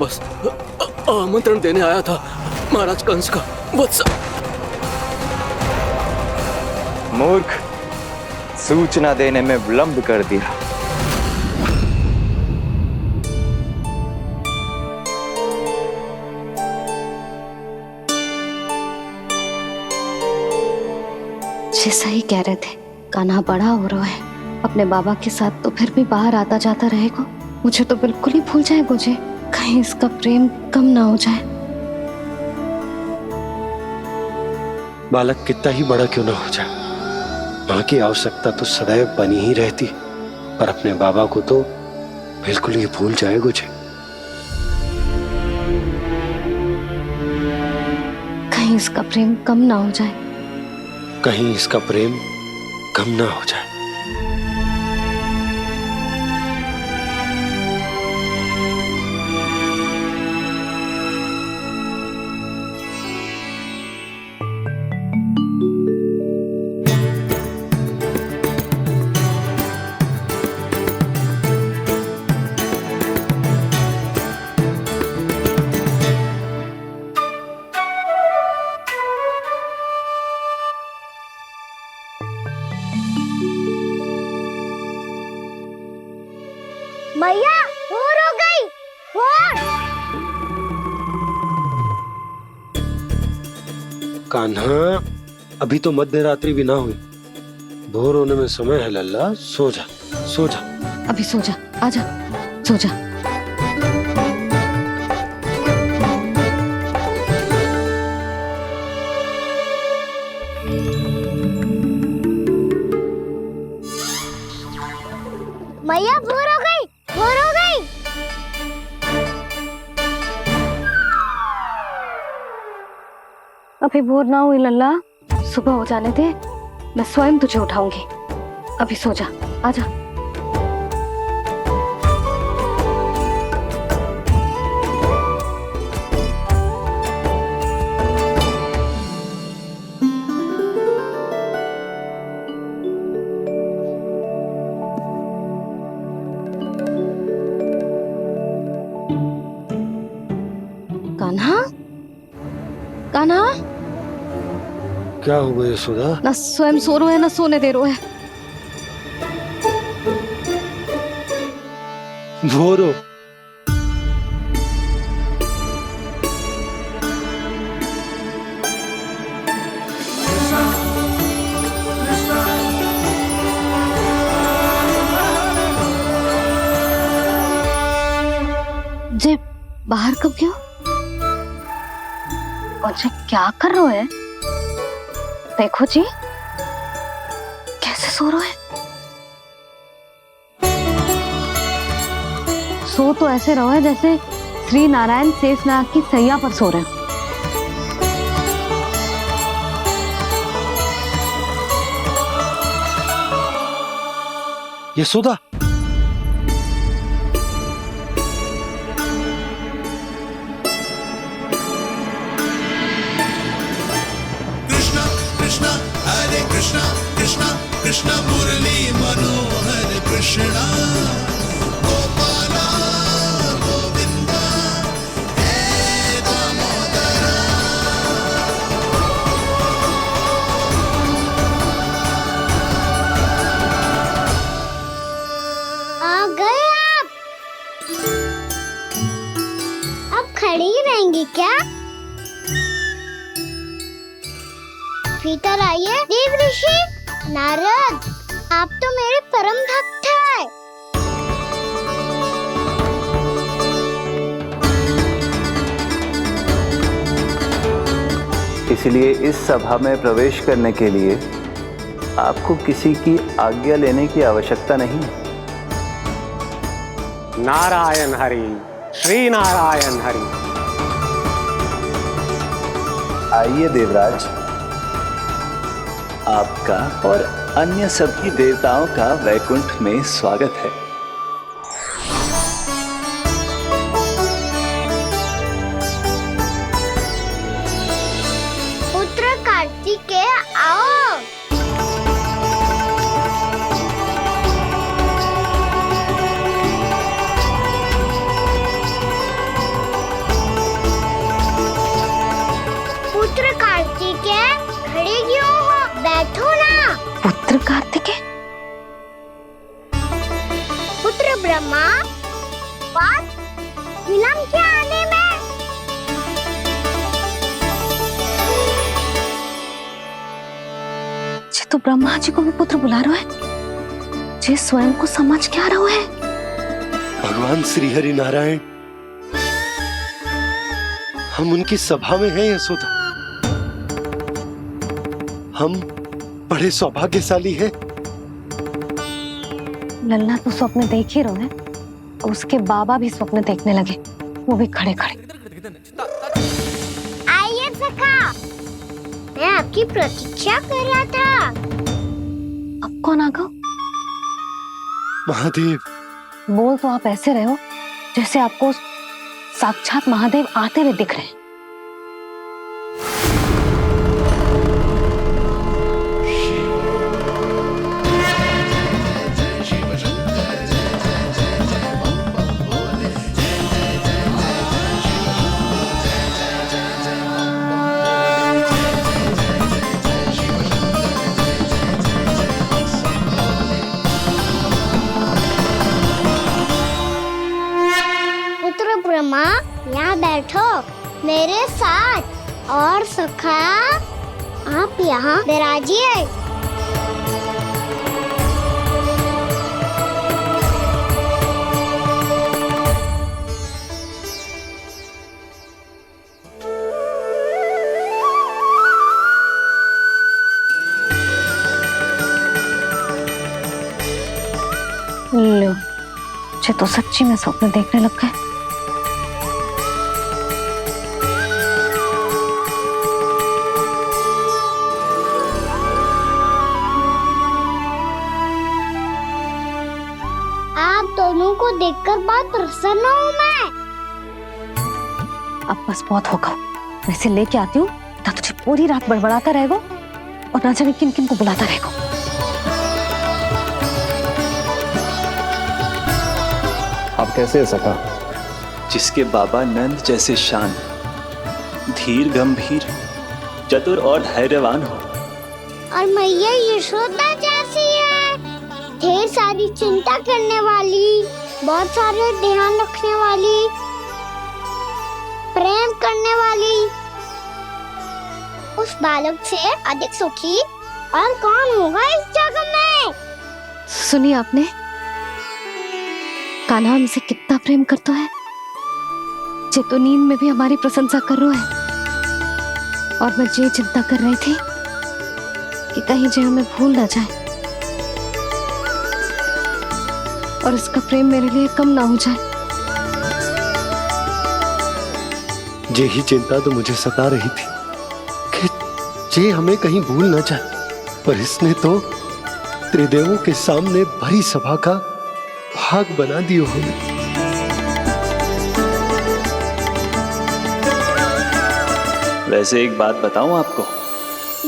बस आमंत्रण देने आया था महाराज कंस का वत्स। मूर्ख, सूचना देने में विलंब कर दिया। जी सही कह रहे थे, कान्हा बड़ा हो रहा है, अपने बाबा के साथ तो फिर भी बाहर आता जाता रहेगा। मुझे तो बिल्कुल ही भूल जाए मुझे, कहीं इसका प्रेम कम ना हो जाए। बालक कितना ही बड़ा क्यों ना हो जाए, माँ की आवश्यकता तो सदैव बनी ही रहती, पर अपने बाबा को तो बिल्कुल ही भूल जाए मुझे। कहीं इसका प्रेम कम ना हो जाए, कहीं इसका प्रेम कम ना हो जाए। मैया भोर हो गई, भोर। कान्हा, अभी तो मध्य रात्रि भी ना हुई, भोर होने में समय है लल्ला, सो जा सो जा। अभी सो जा, आजा सो जा। मैया भोर हो गई, भोर हो गई। अभी भोर ना हुई लल्ला, सुबह हो जाने दे, मैं स्वयं तुझे उठाऊंगी। अभी सो जा, आजा। कान्हा, कान्हा, क्या हो गया यशोदा? ना स्वयं सो रो है ना सोने दे रो है। भोर हो। जे बाहर कब गयो? और जे क्या कर रहे है? देखो जी, कैसे सो रहा है। सो तो ऐसे रहो है जैसे श्री नारायण शेषनाग की सैया पर सो रहे हैं। यशोदा, कृष्णा कृष्णा हरे कृष्णा कृष्णा कृष्णा मुरली मनोहर कृष्णा गोपाला गोविंदा हे दामोदरा। आ गए आप। अब खड़ी रहेंगी क्या? भीतर आइए देव ऋषि। नारद, आप तो मेरे परम भक्त हैं। इसलिए इस सभा में प्रवेश करने के लिए आपको किसी की आज्ञा लेने की आवश्यकता नहीं। नारायण हरि, श्री नारायण हरि। आइए देवराज, आपका और अन्य सभी देवताओं का वैकुंठ में स्वागत है। पुत्र कार्तिकेय आओ। ब्रह्मा, बस विलम्ब क्या आने में? ये तो ब्रह्मा जी को भी पुत्र बुला रहा है। ये स्वयं को समझ क्या रहा है? भगवान श्री हरि नारायण, हम उनकी सभा में हैं यशोदा। हम बड़े सौभाग्यशाली हैं। लल्ला तो स्वप्न देख ही रहे हैं, और उसके बाबा भी स्वप्न देखने लगे, वो भी खड़े खड़े। आइए सखा, मैं आपकी प्रतीक्षा कर रहा था। अब कौन आ गया? महादेव। बोल तो आप ऐसे रहे हो जैसे आपको साक्षात महादेव आते हुए दिख रहे हैं। पुत्र ब्रह्मा, यहाँ बैठो मेरे साथ। और सखा, आप यहाँ विराजिए। लो, ये तो सच्ची में स्वप्न देखने लग गए। आप दोनों को देखकर बहुत प्रसन्न हूँ मैं। अब बस बहुत होगा, वैसे लेके आती हूँ, ना तुझे पूरी रात बड़बड़ाता रहेगा और ना जाने किन किन को बुलाता रहेगा। आप कैसे है सखा? जिसके बाबा नंद जैसे शान, धीर गंभीर, चतुर और धैर्यवान हो, और मैया यशोदा जैसी है, ढेर सारी चिंता करने वाली, बहुत सारे ध्यान रखने वाली, प्रेम करने वाली। उस बालक से अधिक सुखी और कौन होगा इस जग में? सुनिए आपने, कान्हा हमसे कितना प्रेम करता है। जे तो नींद में भी हमारी प्रशंसा कर रहा है, और मैं ये चिंता कर रही थी कि कहीं जे हमें भूल ना जाए और इसका प्रेम मेरे लिए कम ना हो जाए। यही चिंता तो मुझे सता रही थी कि जे हमें कहीं भूल ना जाए, पर इसने तो त्रिदेवों के सामने भरी सभा का भाग बना दियो हमें। वैसे एक बात बताऊं आपको,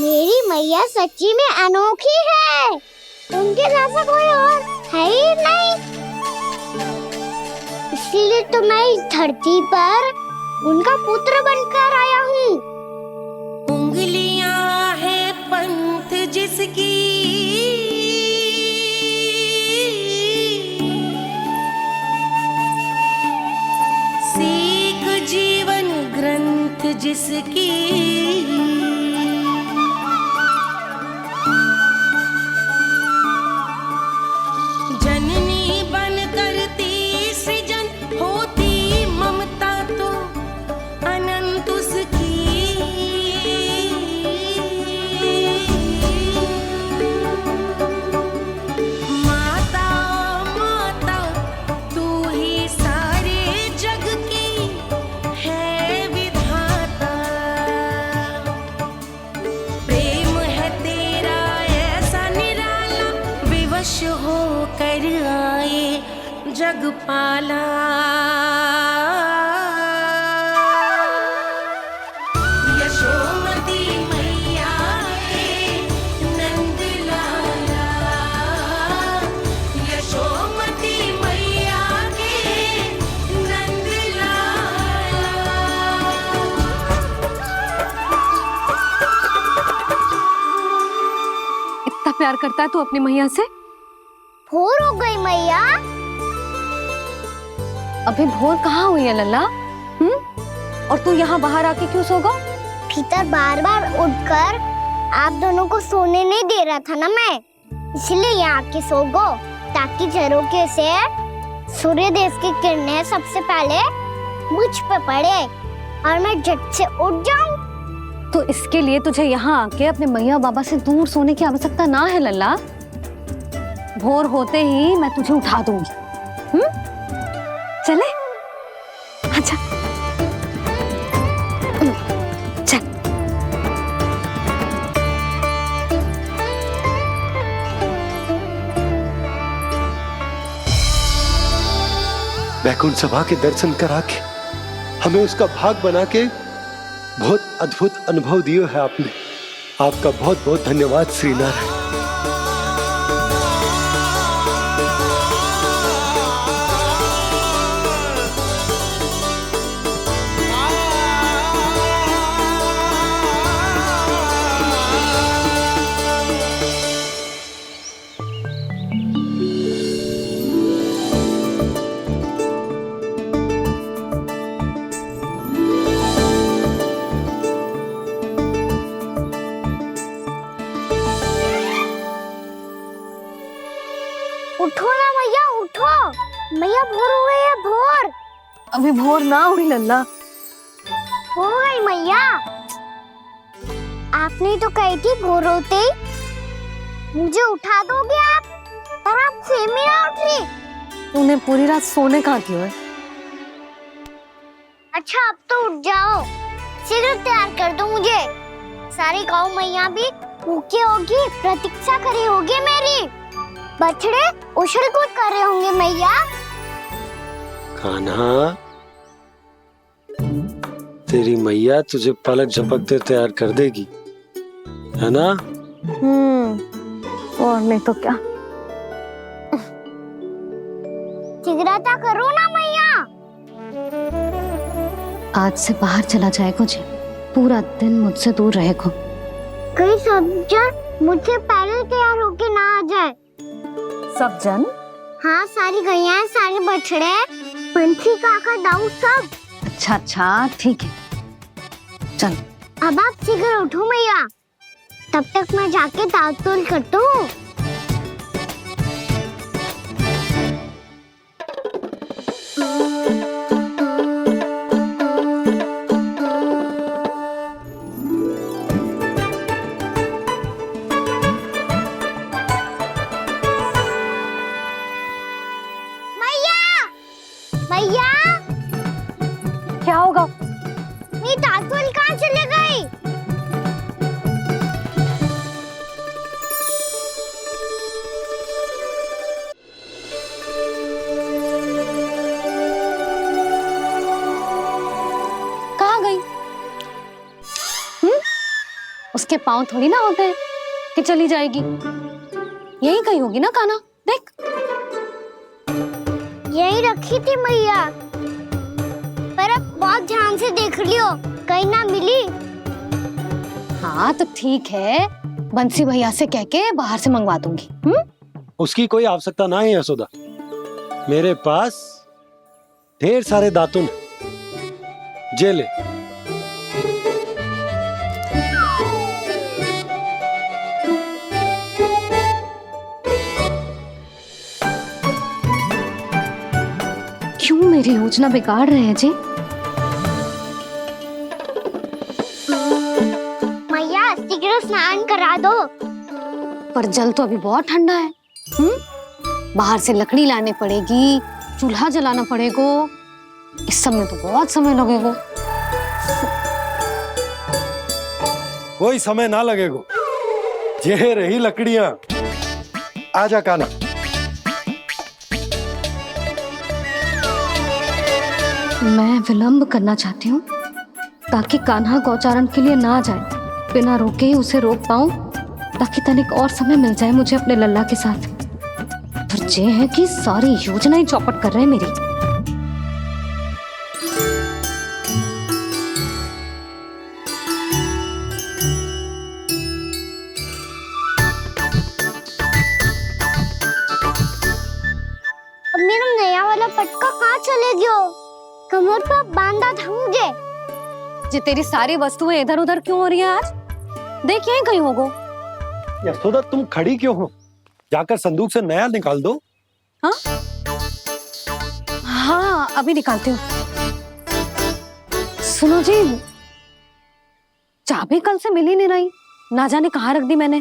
मेरी मैया सच्ची में अनोखी है, उनके जैसा कोई और है ही नहीं। इसीलिए तो मैं इस धरती पर उनका पुत्र बनकर आया हूँ। उंगलियां है पंथ जिसकी, सीख जीवन ग्रंथ जिसकी, जननी बन करती सृजन होती ममता तो अनंत उसकी। माता माता तू ही सारे जग की है विधाता, प्रेम है तेरा ऐसा निराला, विवश हो कर आए जग पाला। यशोमती मैया है नंद लाला, यशोमती मैया के नंद लाला। इतना प्यार करता है तू अपनी मैया से? भोर हो गई मैया, अभी भोर कहाँ हुई है लल्ला? और तू यहाँ बाहर आके क्यों सो गो? भीतर बार बार उठकर आप दोनों को सोने नहीं दे रहा था ना मैं, इसलिए यहाँ आके सो गो, ताकि झरोखे से सूर्य देव की किरणें सबसे पहले मुझ पे पड़े और मैं झट से उठ जाऊं। तो इसके लिए तुझे यहाँ आके अपने मैया बाबा से दूर सोने की आवश्यकता ना है लल्ला। भोर होते ही मैं तुझे उठा दूंगी। चले? अच्छा चल। वैकुंठ सभा के दर्शन करा के हमें उसका भाग बना के बहुत अद्भुत अनुभव दिए है आपने। आपका बहुत बहुत धन्यवाद श्री नारायण। उठो ना मैया, उठो। मैया भोर हो गई है, भोर। अभी भोर ना हुई लल्ला। हो गई मैया। आपने तो कही थी भोर होते ही मुझे उठा दोगे आप, पर आप फिर भी ना उठ रही। तूने पूरी रात सोने कहाँ की है? अच्छा अब तो उठ जाओ, शीघ्र तैयार कर दो मुझे। सारी गाँव मैया भी भूखी होगी, प्रतीक्षा करी होगी मेरी। बछड़े उछल कूद कर रहे होंगे मैया। कान्हा, तेरी मैया तुझे पलक झपकते तैयार कर देगी, है ना? और नहीं तो क्या। शीघ्रता करो ना मैया। आज से बाहर चला जाएगा जी, पूरा दिन मुझसे दूर रहेगा। कहीं सब जन मुझसे पहले तैयार होके ना आ जाए। सब जन? हाँ, सारी गैया, सारे बछड़े, पंछी, काका, दाऊ सब। अच्छा अच्छा ठीक है, चल। अब आप शीघ्र उठो मैया, तब तक मैं जाके ताल-तोल करता हूँ। मैया, क्या होगा? मेरी ताल-तोल कहाँ चले गई? कहाँ गई? उसके पाँव थोड़ी ना होते हैं कि चली जाएगी। यही कहीं होगी ना कान्हा, देख। यही रखी थी मैया, पर अब बहुत ध्यान से देख लियो, कहीं ना मिली। हाँ तो ठीक है, बंसी भैया से कह के बाहर से मंगवा दूंगी। उसकी कोई आवश्यकता ना है यशोदा, मेरे पास ढेर सारे दातुन हैं। जे ले। क्यों मेरी योजना बिगाड़ रहे हैं जी? मैया शीघ्र स्नान करा दो। पर जल तो अभी बहुत ठंडा है। बाहर से लकड़ी लानी पड़ेगी, चूल्हा जलाना पड़ेगा, इस सब में तो बहुत समय लगेगा। कोई समय ना लगेगा, ये रही लकड़ियां। आजा कान्हा। मैं विलंब करना चाहती हूँ ताकि कान्हा गौचारण के लिए ना जाए, बिना रोके ही उसे रोक पाऊं, ताकि तनिक और समय मिल जाए मुझे अपने लल्ला के साथ। पर ये है कि सारी योजना ही चौपट कर रहे हैं मेरी। अब मेरा नया वाला मटका कहाँ चले गयो? कमर पर बांधा था मुझे। जे तेरी सारी वस्तुएं इधर उधर क्यों हो रही हैं आज? देख यहीं कहीं होगो। यशोदा तुम खड़ी क्यों हो? जाकर संदूक से नया निकाल दो। हाँ हाँ अभी निकालती हूँ। सुनो जी, चाबी कल से मिल ही नहीं रही, ना जाने कहाँ रख दी मैंने।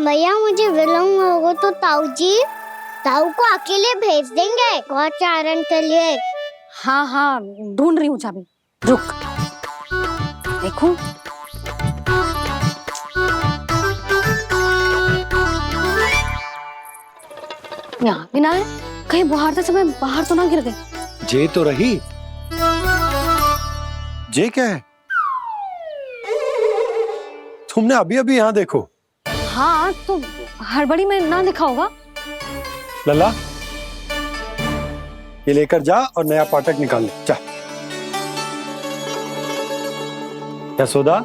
भैया मुझे विलम्ब होगा तो ताऊ को अकेले भेज देंगे गौचारण के लिए। हाँ हाँ ढूंढ रही हूँ चाबी, रुक। देखो यहाँ भी ना है, कहीं बाहरते समय बाहर तो ना गिर गए। जे तो रही। जे क्या है? तुमने अभी अभी यहाँ देखो। हाँ तो हड़बड़ी में ना लिखा होगा। लल्ला ये लेकर जा और नया पाठक निकाल ले जा। यशोदा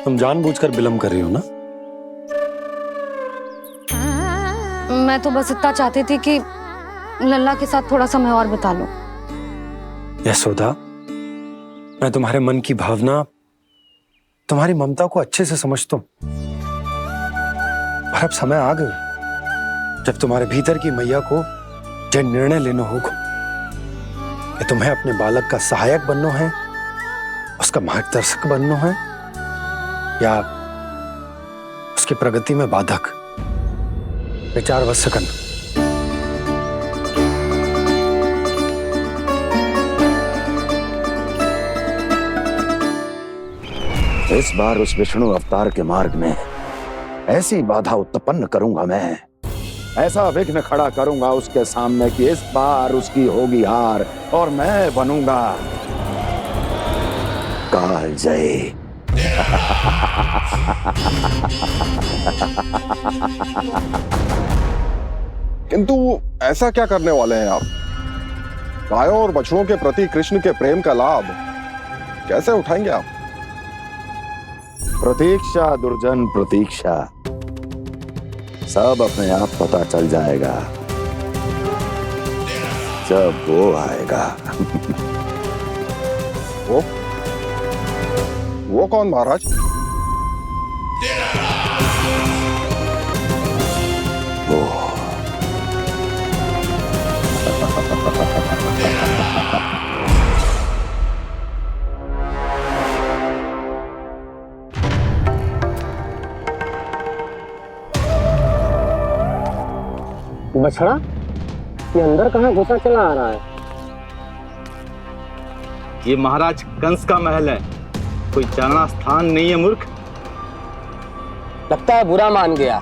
तुम जानबूझकर विलम्ब कर रही हो ना? मैं तो बस इतना चाहती थी कि लल्ला के साथ थोड़ा समय और बिता लो। यशोदा मैं तुम्हारे मन की भावना, तुम्हारी ममता को अच्छे से समझता हूं, पर अब समय आ गया जब तुम्हारे भीतर की मैया को जो निर्णय लेना होगा कि तुम्हें अपने बालक का सहायक बनना है, उसका मार्गदर्शक बनना है, या उसकी प्रगति में बाधक। विचार अवश्य करना। इस बार उस विष्णु अवतार के मार्ग में ऐसी बाधा उत्पन्न करूंगा मैं, ऐसा विघ्न खड़ा करूंगा उसके सामने कि इस बार उसकी होगी हार और मैं बनूंगा कालजयी। किंतु ऐसा क्या करने वाले हैं आप? गायों और बछड़ों के प्रति कृष्ण के प्रेम का लाभ कैसे उठाएंगे आप? प्रतीक्षा दुर्जन प्रतीक्षा, सब अपने आप पता चल जाएगा जब वो आएगा। वो कौन महाराज? वो बछड़ा ये अंदर कहाँ घुसा चला आ रहा है? ये महाराज कंस का महल है, कोई जाना स्थान नहीं है मूर्ख। लगता है बुरा मान गया।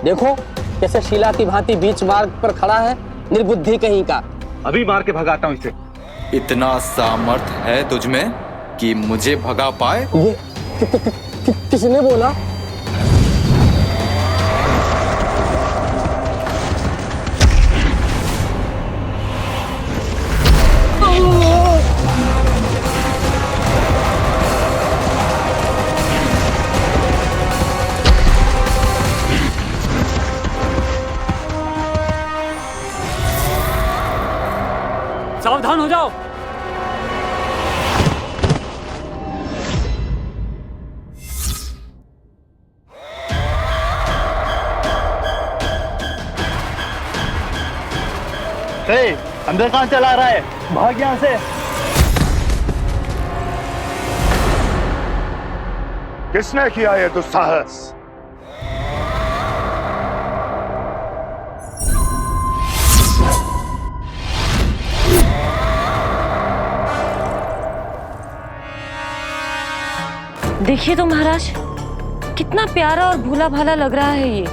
देखो कैसे शीला की भांति बीच मार्ग पर खड़ा है, निर्बुद्धि कहीं का। अभी मार के भगाता हूँ इसे। इतना सामर्थ है तुझमें कि मुझे भगा पाए? ये किसने बोला? सावधान हो जाओ। अंदर कहाँ चला रहा है? भाग यहाँ से। किसने किया ये दुस्साहस? देखिए तो महाराज, कितना प्यारा और भोला भाला लग रहा है ये।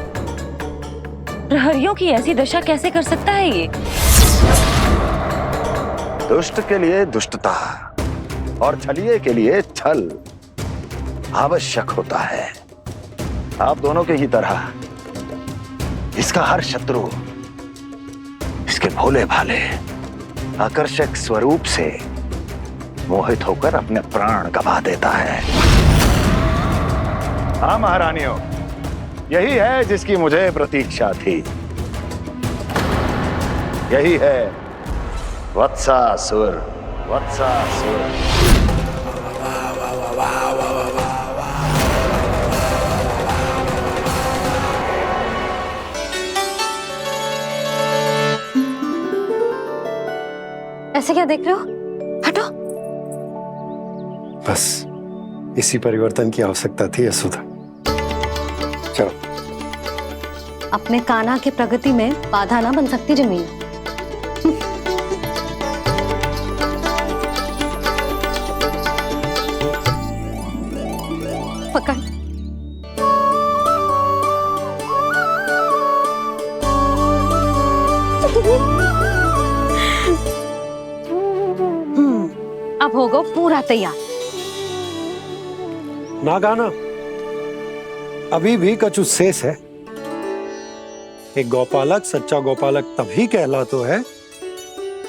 प्रहरियों की ऐसी दशा कैसे कर सकता है ये? दुष्ट के लिए दुष्टता और छलिए के लिए छल आवश्यक होता है। आप दोनों के ही तरह इसका हर शत्रु इसके भोले भाले आकर्षक स्वरूप से मोहित होकर अपने प्राण गंवा देता है। हाँ महारानियों, यही है जिसकी मुझे प्रतीक्षा थी। यही है वत्सासुर। वत्सासुर। ऐसे क्या देख रहे हो? हटो। बस इसी परिवर्तन की आवश्यकता थी यशोदा। चलो। अपने कान्हा की प्रगति में बाधा ना बन सकती जमीन। पकड़। अब होगा पूरा तैयार। ना गाना, अभी भी कछु शेष है। एक गौपालक सच्चा गौपालक तभी कहलाता है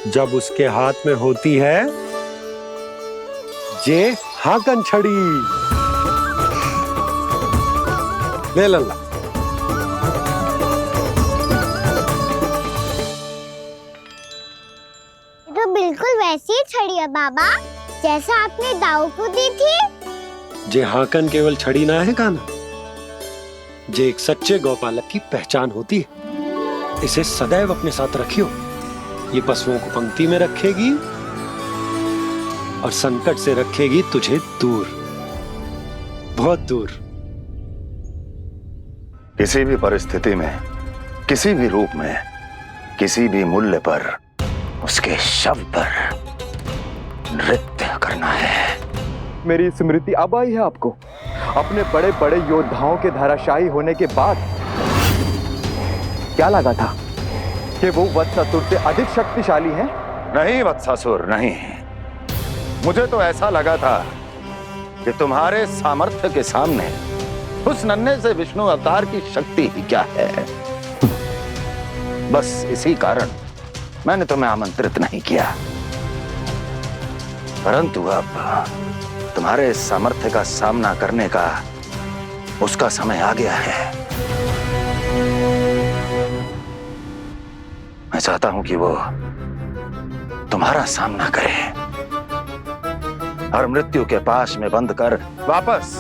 जब उसके हाथ में होती है जे हाकन छड़ी। ले लल्ला। तो बिल्कुल वैसी ही छड़ी है बाबा जैसा आपने दाऊ को दी थी। जे हाकन केवल छड़ी ना है कान्हा, जे एक सच्चे गौपालक की पहचान होती है। इसे सदैव अपने साथ रखियो। ये पशुओं को पंक्ति में रखेगी और संकट से रखेगी तुझे दूर, बहुत दूर। किसी भी परिस्थिति में, किसी भी रूप में, किसी भी मूल्य पर उसके शव पर नृत्य करना है। मेरी स्मृति अब आई है आपको? अपने बड़े बड़े योद्धाओं के धराशायी होने के बाद क्या लगा था कि वो वत्सासुर से अधिक शक्तिशाली हैं? नहीं वत्सासुर, नहीं। मुझे तो ऐसा लगा था कि तुम्हारे सामर्थ्य के सामने उस नन्हे से विष्णु अवतार की शक्ति ही क्या है। बस इसी कारण मैंने तुम्हें आमंत्रित नहीं किया। परंतु अब तुम्हारे सामर्थ्य का सामना करने का उसका समय आ गया है। मैं चाहता हूं कि वो तुम्हारा सामना करे और मृत्यु के पाश में बंद कर वापस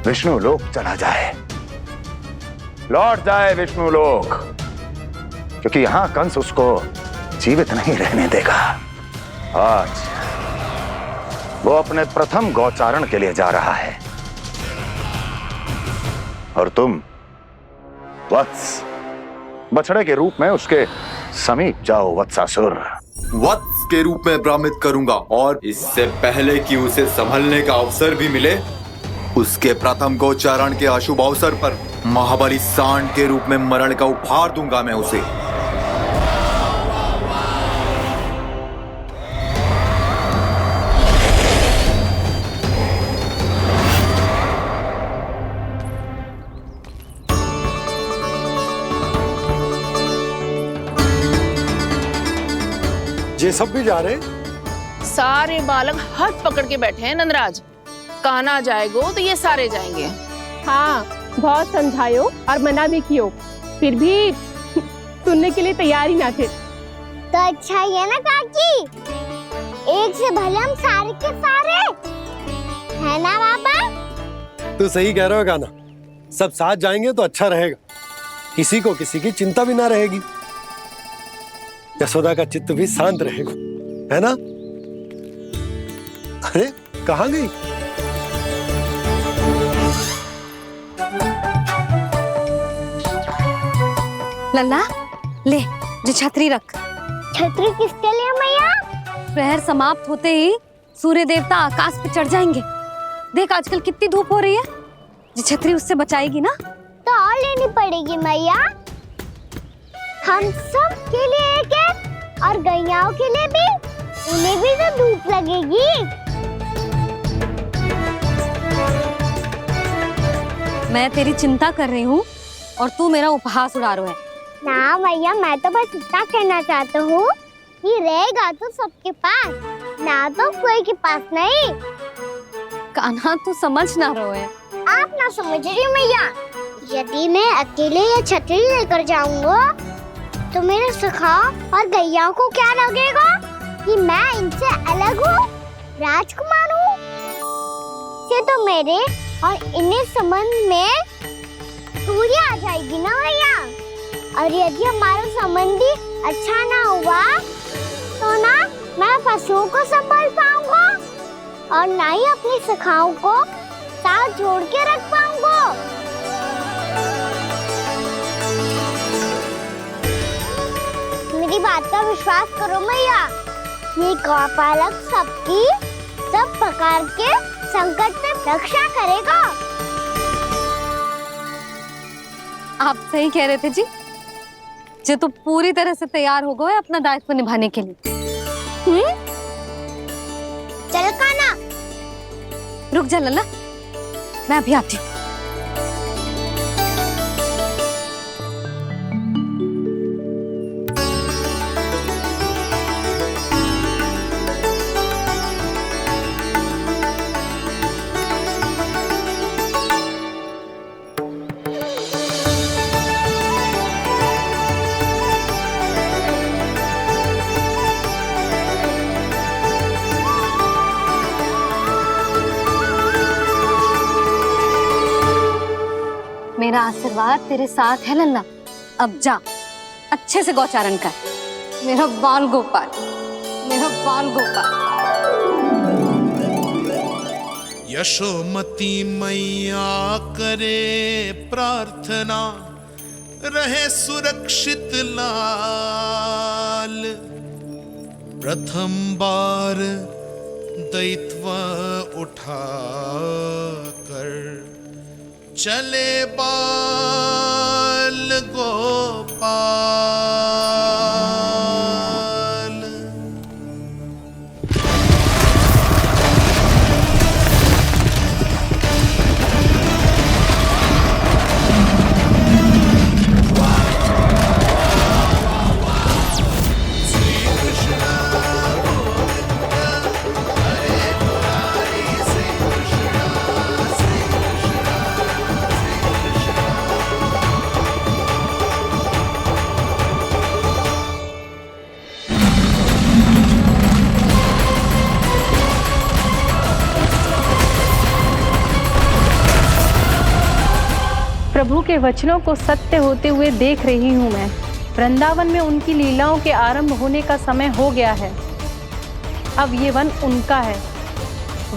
विष्णु लोक चला जाए, लौट जाए विष्णु लोक, क्योंकि यहां कंस उसको जीवित नहीं रहने देगा। आज वो अपने प्रथम गौचारण के लिए जा रहा है और तुम वत्स, बछड़े के रूप में उसके समीप जाओ वत्सासुर। वत्स के रूप में भ्रमित करूंगा और इससे पहले कि उसे संभलने का अवसर भी मिले, उसके प्रथम गोचारण के अशुभ अवसर पर महाबली सांड के रूप में मरण का उपहार दूंगा मैं उसे। ये सब भी जा रहे? सारे बालक हाथ पकड़ के बैठे हैं नंदराज। कान्हा जाएगो तो ये सारे जाएंगे। हाँ, बहुत समझायो और मना भी कियो, फिर भी सुनने के लिए तैयार ही ना थे। तो अच्छा ही है ना काकी, एक से भले हम सारे के सारे है ना बाबा। तू सही कह रहे हो गाना, सब साथ जाएंगे तो अच्छा रहेगा, किसी को किसी की चिंता भी ना रहेगी, यशोदा का चित्त भी शांत रहेगा, है ना? अरे कहाँ गई? लल्ला ले, जो छतरी रख। छतरी किसके लिए मैया? प्रहर समाप्त होते ही सूर्य देवता आकाश पे चढ़ जाएंगे। देख आजकल कितनी धूप हो रही है, जो छतरी उससे बचाएगी ना। तो और लेनी पड़ेगी मैया, हम सब के लिए एक एक, और गैयाओं के लिए भी, उन्हें भी तो धूप लगेगी। मैं तेरी चिंता कर रही हूँ और तू मेरा उपहास उड़ा रहा है। ना मैया, मैं तो बस इतना कहना चाहता हूँ कि रहेगा तो सबके पास, ना तो कोई के पास नहीं। कान्हा तू समझ ना रहे है। आप ना समझ रही मैया, यदि मैं अकेले ये छतरी लेकर जाऊंगा तो मेरे सखा और गैया को क्या लगेगा कि मैं इनसे अलग हूँ, राजकुमार हूँ। ये तो मेरे और इन्हें संबंध में दूरी आ जाएगी ना भैया। और यदि हमारा संबंध अच्छा ना हुआ तो ना मैं पशुओं को संभाल पाऊंगा और ना ही अपनी सखाओं को साथ जोड़ के रख पाऊंगा। मेरी बात का विश्वास करो मैया, ये गौपालक सबकी सब प्रकार के संकट से रक्षा करेगा। आप सही कह रहे थे जी, जो तो पूरी तरह से तैयार हो गए अपना दायित्व निभाने के लिए। चल कान्हा। रुक जा लल्ला, मैं अभी आती हूँ। मेरा आशीर्वाद तेरे साथ है लल्ला। अब जा, अच्छे से गौचारण कर। मेरा बाल गोपाल, मेरा बाल गोपाल। यशोमती मैया करे प्रार्थना, रहे सुरक्षित लाल। प्रथम बार दैत्व उठा कर चले बाल गोपाल। प्रभु के वचनों को सत्य होते हुए देख रही हूँ मैं। वृंदावन में उनकी लीलाओं के आरंभ होने का समय हो गया है। अब ये वन उनका है।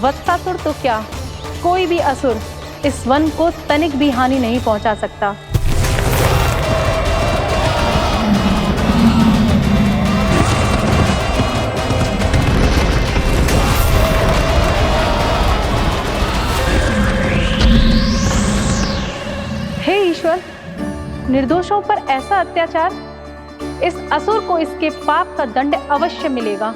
वत्सासुर तो क्या, कोई भी असुर इस वन को तनिक भी हानि नहीं पहुंचा सकता। हे ईश्वर, निर्दोषों पर ऐसा अत्याचार, इस असुर को इसके पाप का दंड अवश्य मिलेगा।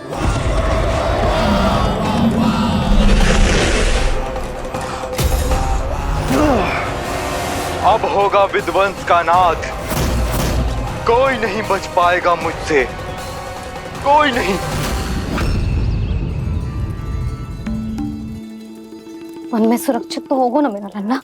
अब होगा विध्वंस का नाद। कोई नहीं बच पाएगा मुझसे, कोई नहीं। वन में सुरक्षित तो होगा ना मेरा लल्ला।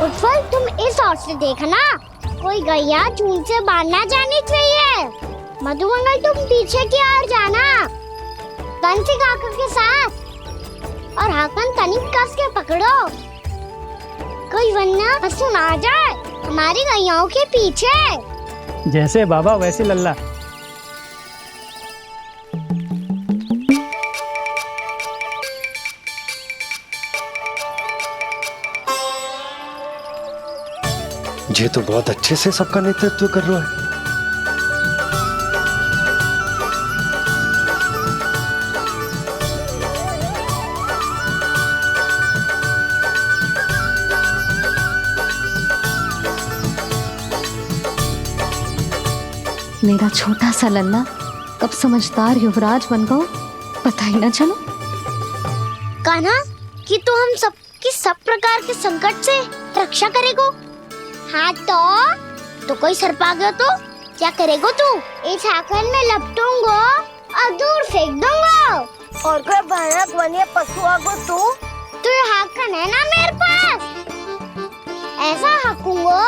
उज्जवल, तुम इस ओर से देखना, कोई गैया झूठ से बाहर ना जानी चाहिए। मधुमंगल, तुम पीछे की ओर जाना, बंसी काका के साथ। और हाकन तनिक कस के पकड़ो, कोई वरना पशु ना आ जाए हमारी गैयाओं के पीछे। जैसे बाबा वैसे लल्ला। ये तो बहुत अच्छे से सबका नेतृत्व कर रहा है। मेरा छोटा सा लल्ला कब समझदार युवराज बन गो पता ही ना चलो। कान्हा कि तू हम सबकी सब प्रकार के संकट से रक्षा करेगो। हाँ तो कोई सर्प आ गया तो क्या करेगो तू? इस हाकन में लपटूंगो और दूर फेंक दूंगा। और कोई भयानक वन्य पशु आगो तो ये हाकन है ना मेरे पास, ऐसा हाकूंगो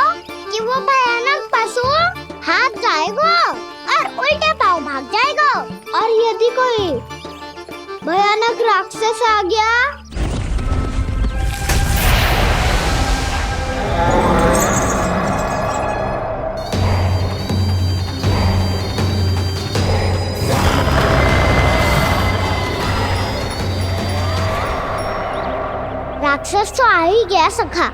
कि वो भयानक पशु हाथ जाएगा और उल्टे पाँव भाग जाएगा। और यदि कोई भयानक राक्षस आ गया राक्षस तो आ ही गया सखा।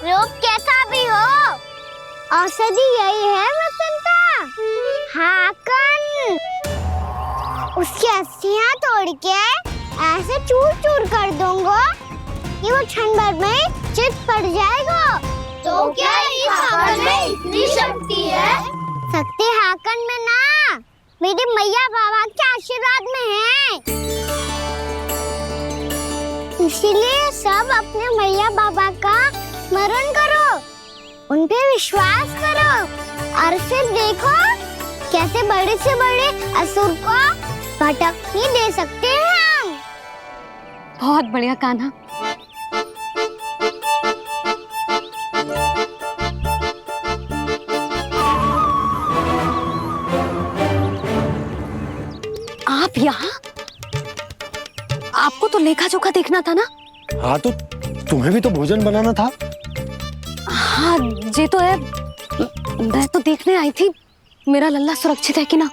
रोग कैसा भी हो औषधि यही है वसंता। हाकन उसकी अस्थियां तोड़ के ऐसे चूर चूर कर दूंगा कि वो क्षण भर में चित पड़ जाएगा। तो क्या इस हाकन में इतनी शक्ति है? शक्ति हाकन में ना मेरे मैया बाबा के आशीर्वाद में है। इसीलिए सब अपने मैया बाबा का स्मरण करो, उन पे विश्वास करो और फिर देखो कैसे बड़े से बड़े असुर को भटकने दे सकते हैं हम। बहुत बढ़िया कान्हा। आप यहाँ? आपको तो लेखा जोखा देखना था ना। हाँ तो तुम्हें भी तो भोजन बनाना था। हाँ ये तो है, मैं तो देखने आई थी मेरा लल्ला सुरक्षित है कि ना।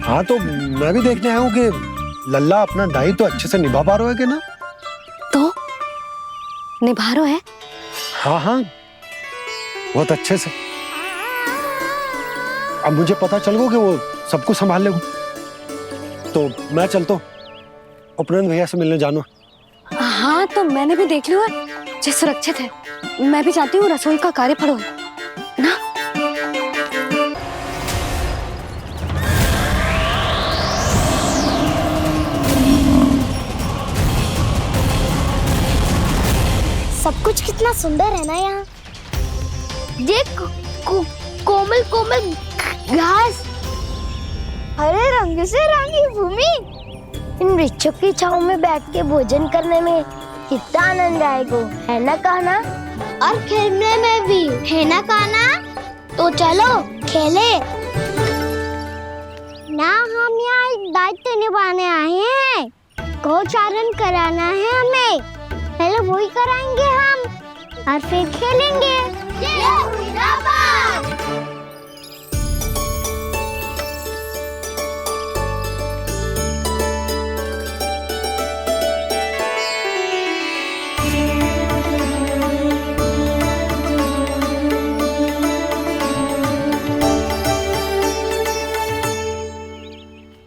हाँ तो मैं भी देखने आया हूँ कि लल्ला अपना दायित्व तो अच्छे से निभा पा रहा है कि ना। तो निभा रहा है? हाँ हाँ बहुत अच्छे से। अब मुझे पता चल गया कि वो सब कुछ संभाल लेगा। तो मैं चलता हूँ, उपनंद भैया से मिलने जाना। हाँ तो मैंने भी देख लिया जो सुरक्षित है। मैं भी चाहती हूँ रसोई का कार्य पड़ो ना। सब कुछ कितना सुंदर है ना यहाँ। देख कोमल कोमल घास, हरे रंग से रंगी भूमि। इन वृक्षों की छांव में बैठ के भोजन करने में कितना आनंद आएगा, है ना कान्हा? और खेलने में भी, है ना कान्हा? तो चलो खेले ना। हम यहाँ एक दायित्व निभाने आए हैं, गोचारण कराना है हमें। पहले वही कराएंगे हम और फिर खेलेंगे।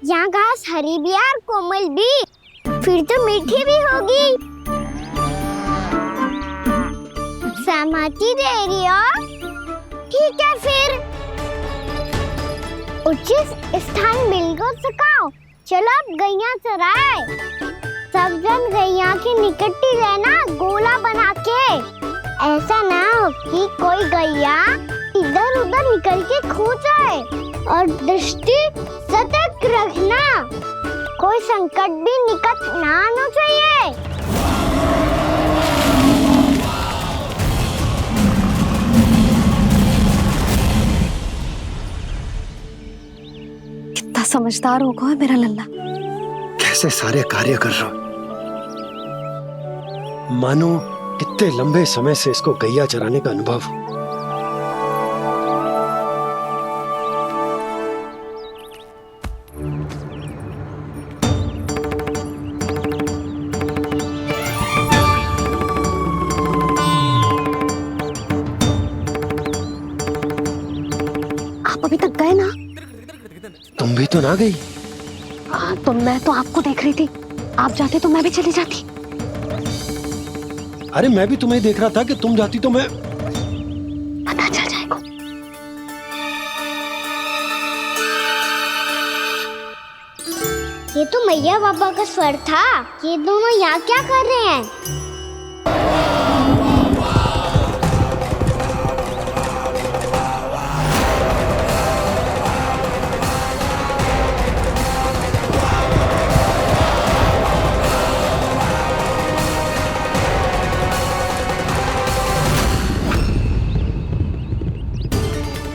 यहाँ घास हरी भी और कोमल भी, फिर तो मीठी भी होगी। सहमति दे रही हो? ठीक है फिर उचित स्थान बिल्कुल सुखाओ। चलो अब गैया चराए। सब जन गैया के निकट ही रहना, गोला बना के। ऐसा ना हो कि कोई गैया इधर उधर निकल के खो जाए। और दृष्टि सतर्क रखना, कोई संकट भी निकट ना आना चाहिए। समझदार हो गए मेरा लल्ला। कैसे सारे कार्य कर रहा, मानो कितने लंबे समय से इसको गैया चराने का अनुभव हो। आप अभी तक गए ना? तुम भी तो ना गई। तो मैं तो आपको देख रही थी, आप जाते तो मैं भी चली जाती। अरे मैं भी तुम्हें देख रहा था कि तुम जाती तो मैं। पता चल जाएगा। ये तो मैया बाबा का स्वर था। ये दोनों यहाँ क्या कर रहे हैं?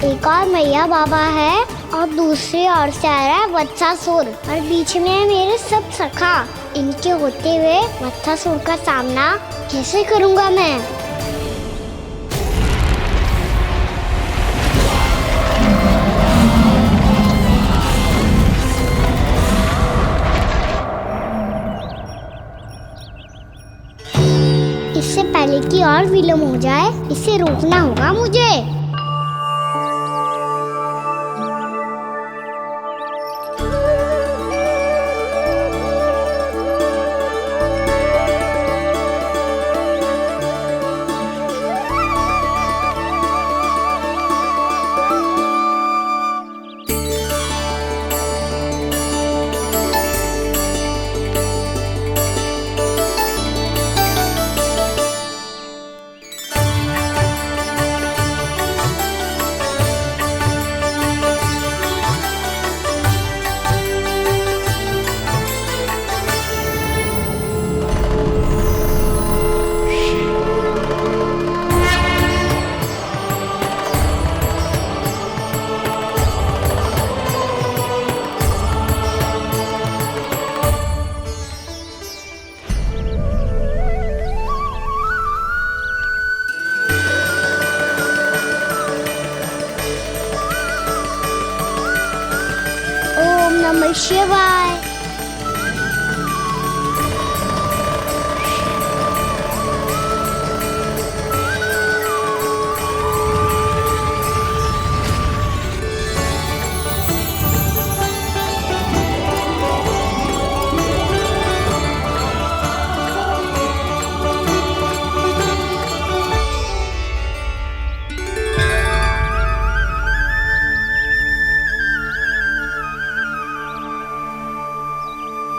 एक और मैया बाबा है और दूसरी ओर से आ रहा है वत्सासुर और बीच में है मेरे सब सखा। इनके होते हुए वत्सासुर का सामना कैसे करूंगा मैं? इससे पहले कि और विलम्ब हो जाए, इसे रोकना होगा मुझे। ओम नमः शिवाय।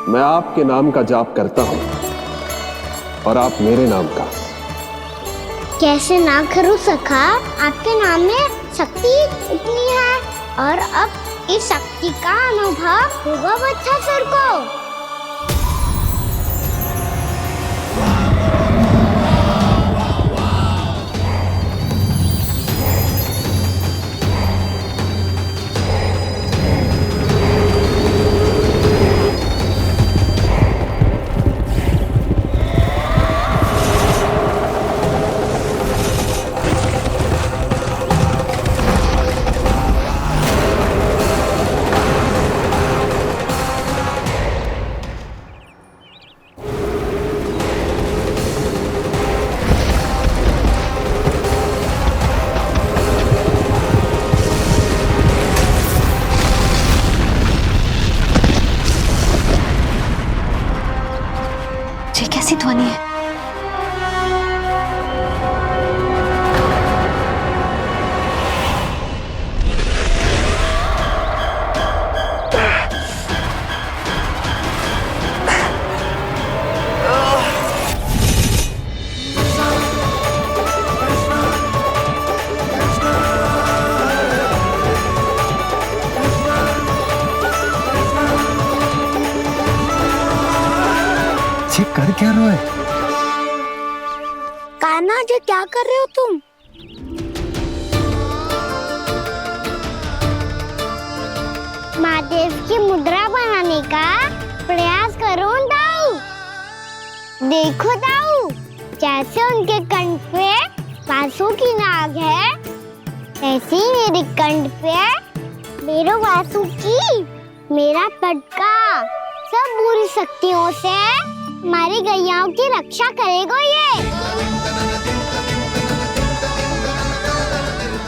मैं आपके नाम का जाप करता हूं और आप मेरे नाम का। कैसे ना करूं सखा? आपके नाम में शक्ति इतनी है और अब इस शक्ति का अनुभव होगा वत्सासुर को। कैसी ध्वनि है? कर क्या रहे हो? कान्हा जी क्या कर रहे हो तुम? माँ देव की मुद्रा बनाने का प्रयास करो दाऊ। देखो दाऊ, जैसे उनके कंठ पे वासु की नाग है, ऐसे ही मेरे कंठ पे मेरे वासु की मेरा पटका सब बुरी शक्तियों से हमारी गैयाओं की रक्षा करेगा ये।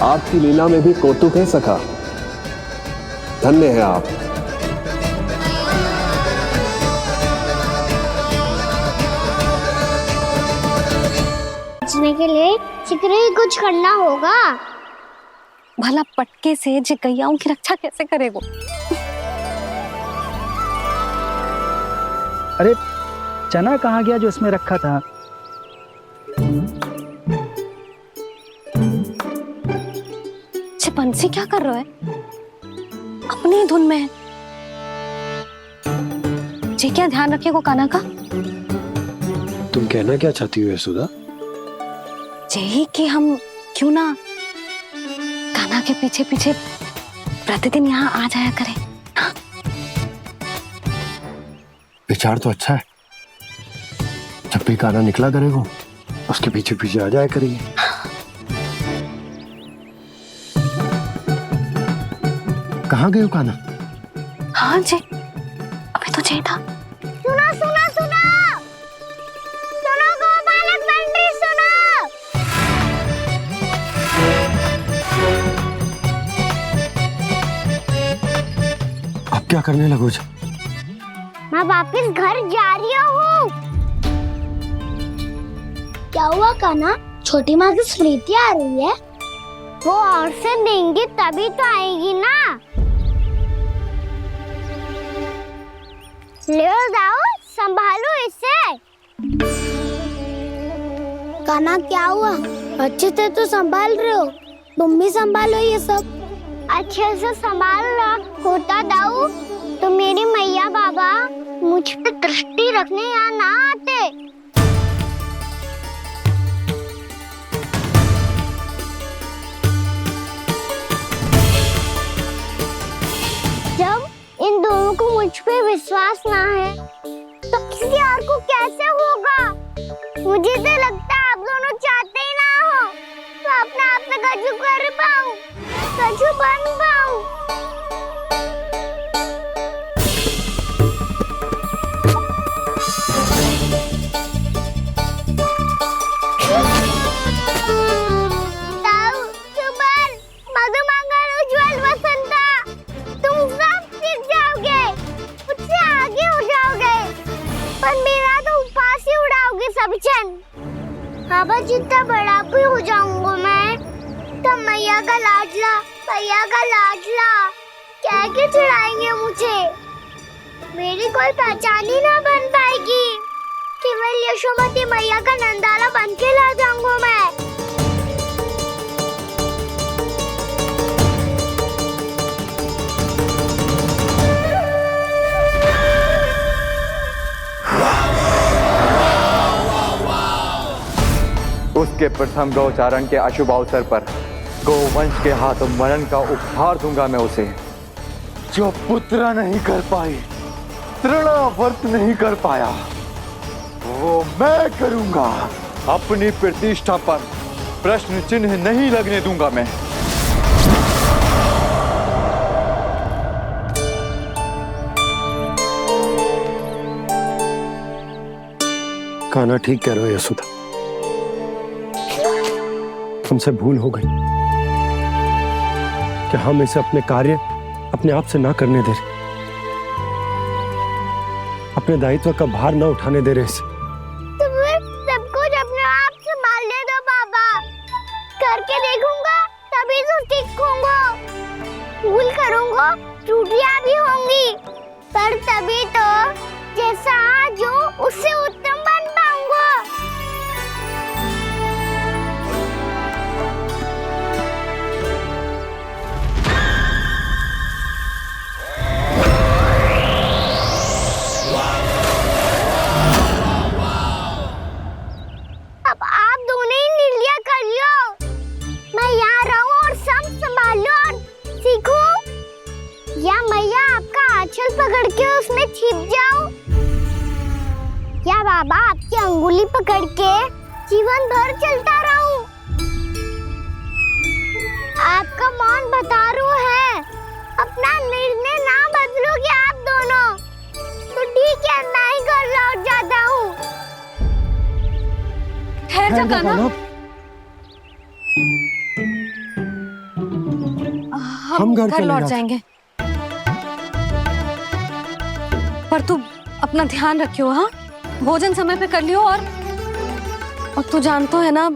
आपकी लीला में भी कौतुक है सखा, धन्य है आप। बचने के लिए शीघ्र ही कुछ करना होगा। भला पटके से जे गैयाओं की रक्षा कैसे करेगो? अरे चना कहाँ गया जो इसमें रखा था? बंसी क्या कर रहा है? अपनी धुन में है। जी क्या ध्यान रखिएगो कान्हा का। तुम कहना क्या चाहती हो यशोदा? यही कि हम क्यों ना कान्हा के पीछे पीछे प्रतिदिन यहाँ आ जाया करें। हाँ? विचार तो अच्छा है। जब भी कान्हा निकला करेगा उसके पीछे पीछे आ जाया करेंगे। कहाँ गए हो कान्हा? हाँ जी, अभी तो चाहिए था। सुनो सुनो सुनो सुनो गोपालक बंटी सुनो। अब क्या करने लगो? मैं वापस घर जा रही हूँ। क्या हुआ कान्हा? छोटी माँ की स्मृति आ रही है। वो और से देंगी तभी तो आएगी ना। ले जाओ, संभालो इसे। कान्हा क्या हुआ? अच्छे से तो संभाल रहे हो, तुम भी संभालो ये सब। अच्छे से संभाल रहा होता दाऊ तो मेरी मैया बाबा मुझ पे दृष्टि रखने यहाँ ना आते। जब इन दोनों को मुझ पे विश्वास ना है तो किसी और को कैसे होगा? मुझे तो लगता है आप दोनों चाहते ही ना हो तो अपने आप से गजू कर पाऊं, गजू बन पाऊं। बाबा जितना बड़ा भी हो जाऊंगा मैं तो मैया का लाडला कह के चढ़ाएंगे मुझे। मेरी कोई पहचान ही ना बन पाएगी। केवल यशोमती मैया का नंदाला बन के ला जाऊंगा मैं। उसके प्रथम गौचारण के अशुभ अवसर पर गोवंश के हाथों मरण का उपहार दूंगा मैं उसे। जो पुत्र नहीं कर पाई, तृणावर्त नहीं कर पाया, वो मैं करूंगा। अपनी प्रतिष्ठा पर प्रश्न चिन्ह नहीं लगने दूंगा मैं। कान्हा ठीक कह रहे हो यशोदा, हमसे भूल हो गई कि हम इसे अपने कार्य अपने आप से ना करने दे रहे, अपने दायित्व का भार ना उठाने दे रहे इसे। तो फिर सब कुछ अपने आप से संभालने दो बाबा। करके देखूंगा तभी तो सीखूंगा। भूल करूंगा, त्रुटियां भी होंगी, पर तभी तो जैसा आज हूं उससे उत्तम बन पाऊंगा। अब आप दोनों ही निर्णय कर लो। मैं यहाँ रहूं और सब संभालूं और सीखूं, या मैया आपका के उसमें छिप जाऊं? या बाबा आपकी अंगुली पकड़ के जीवन भर चलता रहूं? आपका मौन बतारू है, अपना निर्णय ना बदलोगे आप दोनों तो ठीक है, मैं ही घर लौट जाता हूँ। ठहर जा कान्हा, हम घर लौट जाएंगे, पर तू अपना ध्यान रखियो। हाँ, भोजन समय पे कर लियो। और तू जानतो है ना,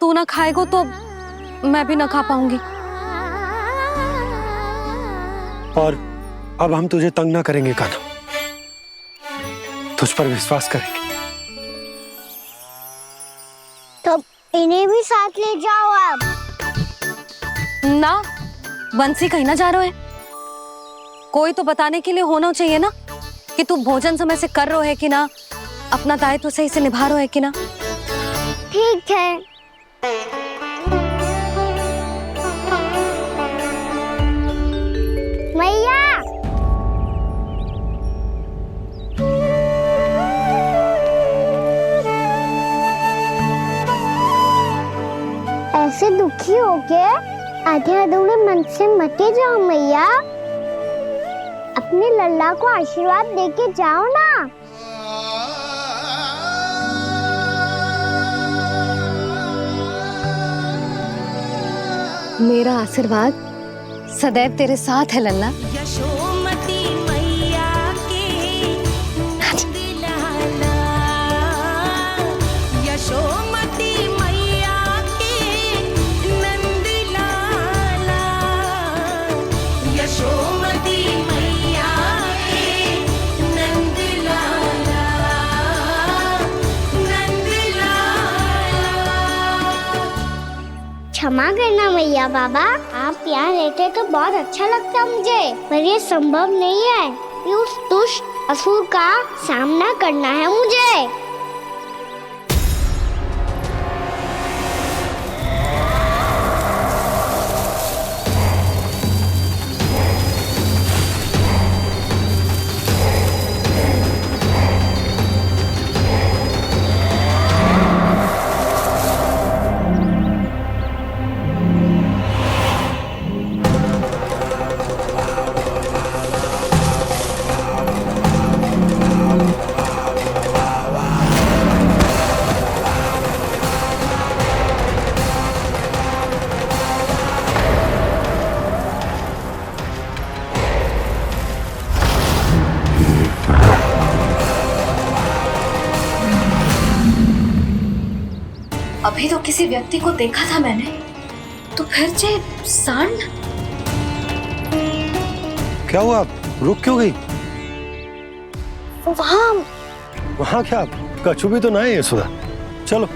तू ना खाएगो तो मैं भी ना खा पाऊंगी। और अब हम तुझे तंग ना करेंगे कान्हा, तुझ पर विश्वास करेंगे। तो इन्हें भी साथ ले जाओ अब। ना, बंसी कहीं ना जा रहे है, कोई तो बताने के लिए होना चाहिए ना कि तू भोजन समय से कर रहा है कि ना, अपना दायित्व सही से निभा रहा है कि ना। ठीक है। मैया, ऐसे दुखी हो के आधे अधूरे मन से मत जाओ मैया, अपने लल्ला को आशीर्वाद देके जाओ ना। मेरा आशीर्वाद सदैव तेरे साथ है लल्ला। यशोमती मैया के नंद लाला, यशोमती मैया के नंद लाला, यशोमती मैया के नंद लाला, नंद लाला। क्षमा करना मैया बाबा, आप यहाँ रहते तो बहुत अच्छा लगता मुझे, पर ये संभव नहीं है, ये उस दुष्ट असुर का सामना करना है मुझे। अभी तो किसी व्यक्ति को देखा था मैंने, तो फिर जे सांड। क्या हुआ, रुक क्यों गई? वहाँ क्या कछु भी तो ना है सुधा, चलो।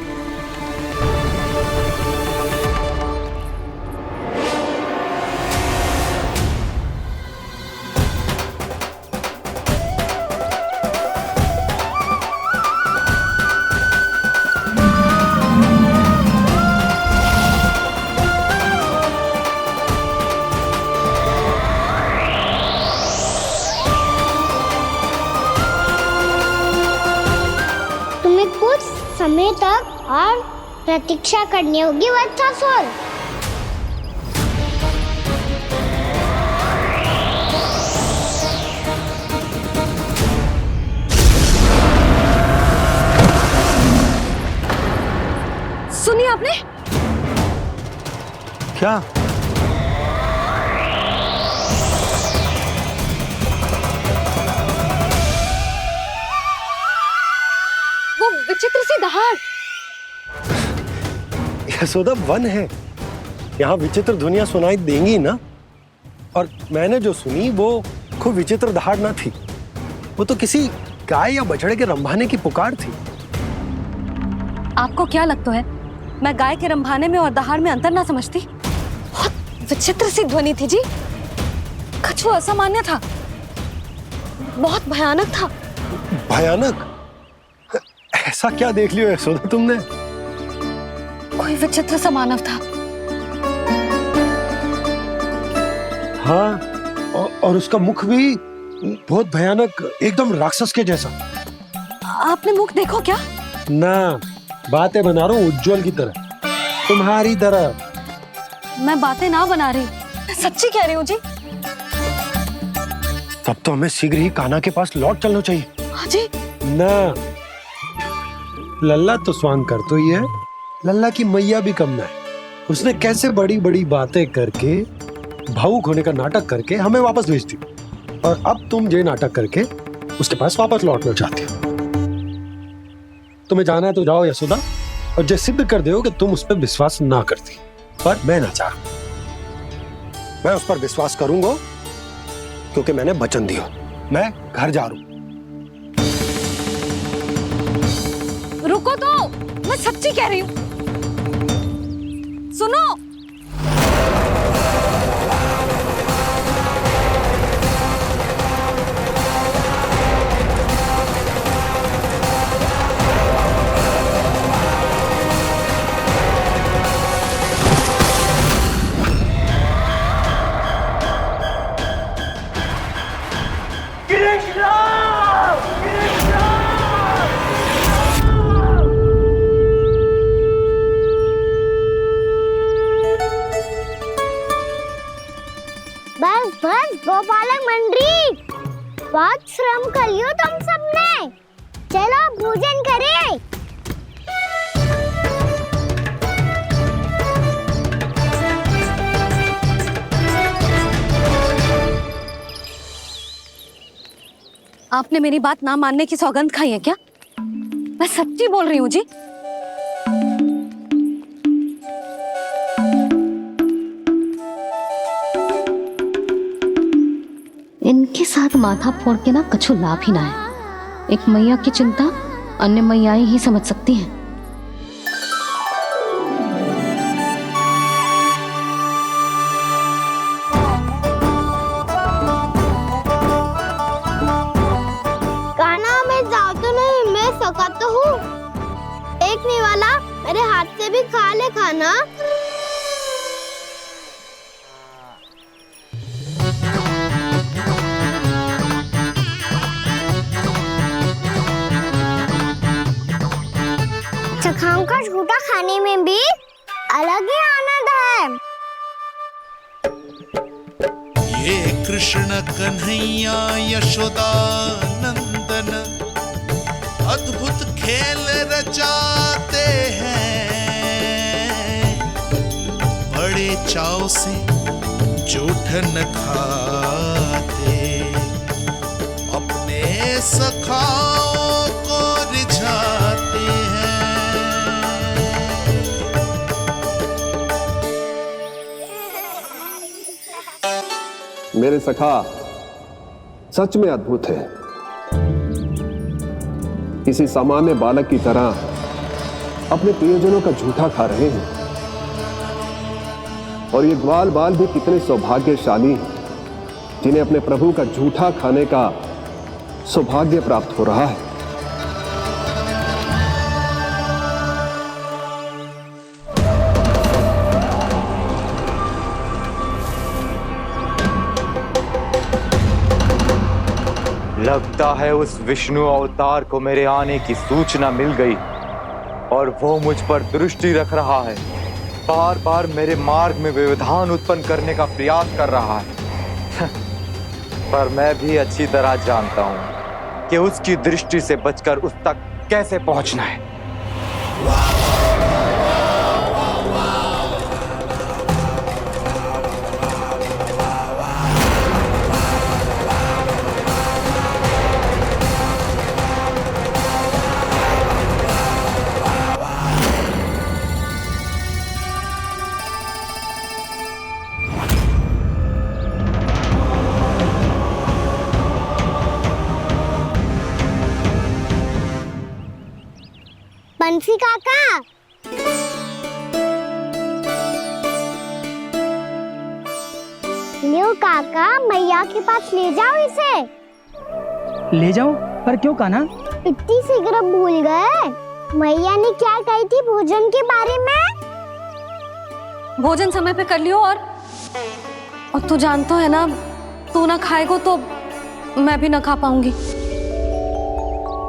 कुछ समय तक और प्रतीक्षा करनी होगी वत्सासुर। सुनिए आपने क्या? वो विचित्र सी दहाड़। यशोदा, वन है, यहाँ विचित्र ध्वनियां सुनाई देंगी ना। और मैंने जो सुनी वो खूब विचित्र दहाड़ ना थी, वो तो किसी गाय या बछड़े के रंभाने की पुकार थी। आपको क्या लगता है मैं गाय के रंभाने में और दहाड़ में अंतर ना समझती? बहुत विचित्र सी ध्वनि थी जी, कछु असामान्य था, बहुत भयानक था। भयानक? ऐसा क्या देख लियो यशोदा तुमने? कोई विचित्र सा मानव था। हाँ, और उसका मुख भी बहुत भयानक, एकदम राक्षस के जैसा। आपने मुख देखो क्या? ना, बातें बना रहा हूँ उज्जवल की तरह, तुम्हारी तरह। मैं बातें ना बना रही, मैं सच्ची कह रही हूँ जी। तब तो हमें शीघ्र ही कान्हा के पास लौट चलना चाहिए। हाँ जी। ना, लल्ला तो स्वांग कर तो ही है, लल्ला की मैया भी कम ना है। उसने कैसे बड़ी बड़ी बातें करके, भावुक होने का नाटक करके हमें वापस भेज दी, और अब तुम ये नाटक करके उसके पास वापस लौटना चाहती हो। तुम्हें जाना है तो जाओ यशोदा, और जो सिद्ध कर दो कि तुम उस पर विश्वास ना करती। पर मैं ना चाह, मैं उस पर विश्वास करूंगा क्योंकि मैंने वचन दिया। मैं घर जा रहा हूं। रुको तो, मैं सच्ची कह रही हूँ। सुनो, बस बस गोपालक मंडली, बहुत श्रम कर लियो तुम सबने। चलो भोजन करें। आपने मेरी बात ना मानने की सौगंध खाई है क्या? मैं सच्ची बोल रही हूँ जी। इनके साथ माथा फोड़ के ना कछु लाभ ही ना है। एक मैया की चिंता अन्य मैयाएं ही समझ सकती हैं। कान्हा, मैं जाऊँ तो नहीं, मैं सका तो हूँ। एक नहीं वाला मेरे हाथ से भी खा ले खाना। चखाओं का झूठा खाने में भी अलग ही आनंद है। ये कृष्ण कन्हैया यशोदा नंदन अद्भुत खेल रचाते हैं, बड़े चाव से जूठन खाते, अपने सखाओं को रिझाते हैं। मेरे सखा सच में अद्भुत है। किसी सामान्य बालक की तरह अपने प्रियजनों का झूठा खा रहे हैं, और ये ग्वाल बाल भी कितने सौभाग्यशाली हैं जिन्हें अपने प्रभु का झूठा खाने का सौभाग्य प्राप्त हो रहा है। लगता है उस विष्णु अवतार को मेरे आने की सूचना मिल गई और वो मुझ पर दृष्टि रख रहा है। बार बार मेरे मार्ग में व्यवधान उत्पन्न करने का प्रयास कर रहा है। पर मैं भी अच्छी तरह जानता हूं कि उसकी दृष्टि से बचकर उस तक कैसे पहुंचना है। बंसी काका, लियो काका, मैया के पास ले जाओ इसे। ले जाओ? पर क्यों कान्हा? इतनी शीघ्र भूल गए? मैया ने क्या कही थी भोजन के बारे में? भोजन समय पे कर लियो, और तू जानता है ना, तू ना खाएगो तो मैं भी न खा पाऊंगी।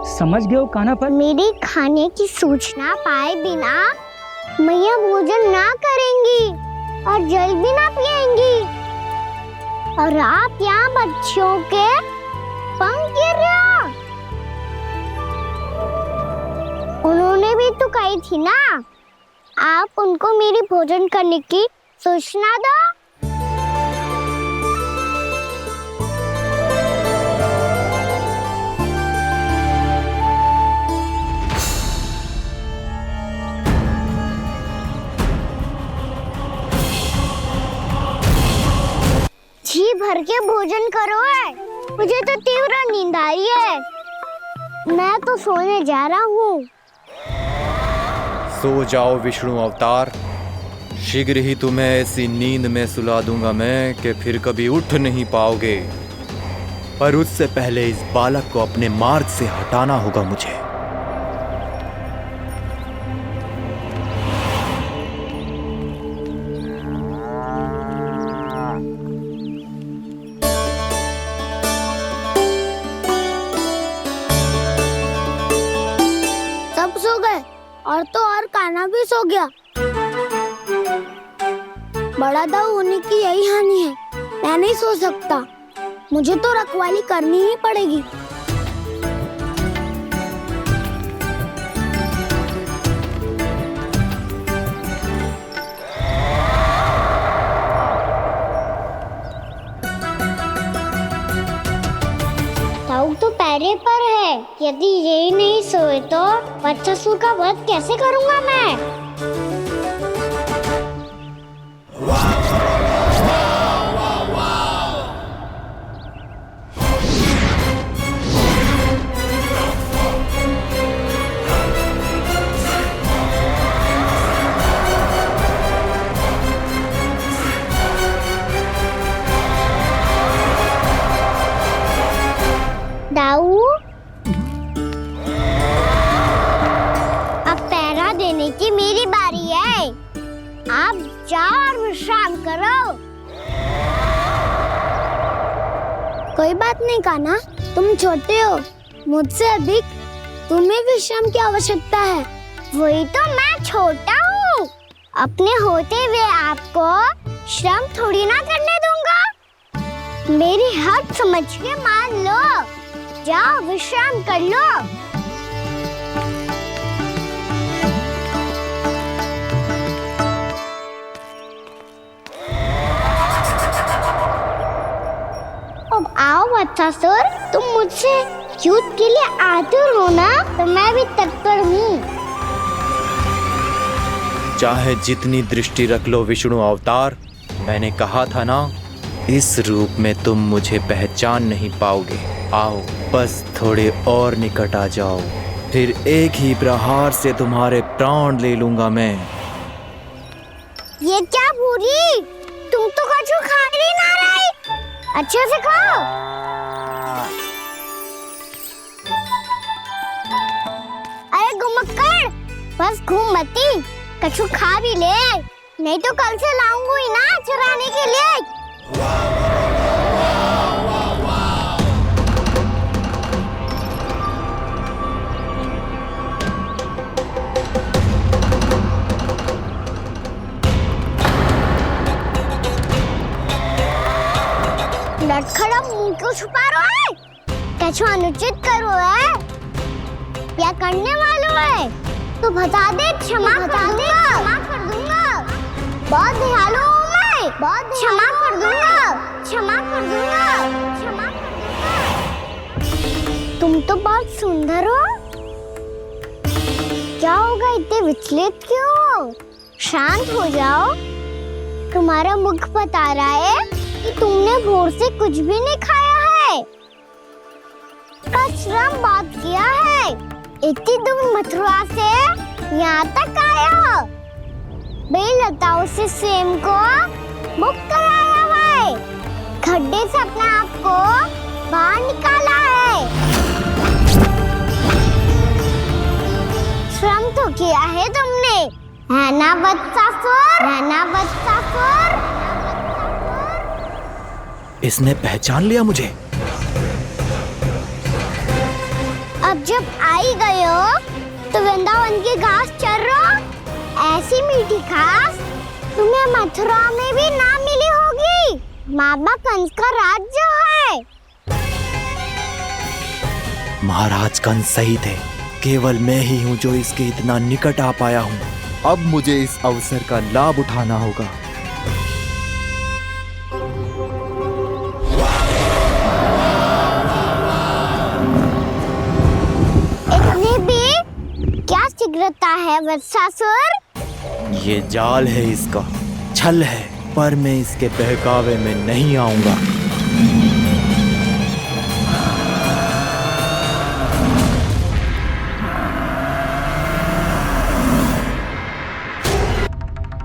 समझ गए हो कान्हा पर? मेरी खाने की सूचना पाए बिना मैया भोजन ना करेंगी और जल भी ना पिएंगी, और आप यहाँ बच्चों के पंख गिर रहे हो। उन्होंने भी तो कही थी ना, आप उनको मेरी भोजन करने की सूचना दो। जी भर के भोजन करो है, मुझे तो तीव्र नींद आई है। मैं तो सोने जा रहा हूँ। सो जाओ विष्णु अवतार, शीघ्र ही तुम्हें ऐसी नींद में सुला दूंगा मैं कि फिर कभी उठ नहीं पाओगे। पर उससे पहले इस बालक को अपने मार्ग से हटाना होगा मुझे। सब सो गए और तो और कान्हा भी सो गया। बड़ा दाऊ होने की यही हानि है, मैं नहीं सो सकता। मुझे तो रखवाली करनी ही पड़ेगी। दाऊ तो पैरे पर है, यदि यही नहीं सोए तो बच्चासुर का वध कैसे करूंगा मैं? दाऊ, अब पहरा देने की मेरी बारी है। आप जाओ और विश्राम करो। कोई बात नहीं कान्हा, तुम छोटे हो, मुझसे अधिक तुम्हें विश्राम की आवश्यकता है। वही तो मैं छोटा हूँ, अपने होते हुए आपको श्रम थोड़ी ना करने दूंगा। मेरी हद समझ के मान लो, जाओ विश्राम कर लो। अब आओ बच्चासुर, तुम मुझसे युद्ध के लिए आतुर हो ना, तो मैं भी तत्पर हूँ। चाहे जितनी दृष्टि रख लो विष्णु अवतार, मैंने कहा था ना, इस रूप में तुम मुझे पहचान नहीं पाओगे। आओ बस थोड़े और निकट आ जाओ, फिर एक ही प्रहार से तुम्हारे प्राण ले लूंगा मैं। ये क्या भूरी, तुम तो कछु खा ही ना रही। अच्छे से खाओ। अरे घुमक्कड़, बस घूम मती, कछु खा भी ले, नहीं तो कल से लाऊंगी ना चुराने के लिए। लटखड़ा मुंह क्यों छुपा रहा है? कछु अनुचित करो है या करने वालों है तो बता दे, क्षमा कर दूंगा। बहुत दयालु हूँ मैं, बहुत क्षमा कर दूंगा। तुम तो बहुत सुंदर हो। क्या होगा, इतने विचलित क्यों हो? शांत हो जाओ। तुम्हारा मुख बता रहा है कि तुमने भोर से कुछ भी नहीं खाया है, श्रम बात किया है, इतनी दूर मथुरा से यहाँ तक आया हो, बेलताओं से सेम को मुक्त कराया हुआ है, खड्डे से अपने आप को बाहर निकाला है। श्रम तो किया है तुमने, है ना बच्चासुर? इसने पहचान लिया मुझे। अब जब आई गए हो तो वृंदावन की घास चर रहो। ऐसी मीठी घास तुम्हें मथुरा में भी ना मिली होगी। बाबा कंस का राज्य है। महाराज कंस सही थे, केवल मैं ही हूँ जो इसके इतना निकट आ पाया हूँ। अब मुझे इस अवसर का लाभ उठाना होगा। इतने भी क्या शीघ्रता है वत्सासुर? ये जाल है इसका, छल है, पर मैं इसके बहकावे में नहीं आऊंगा।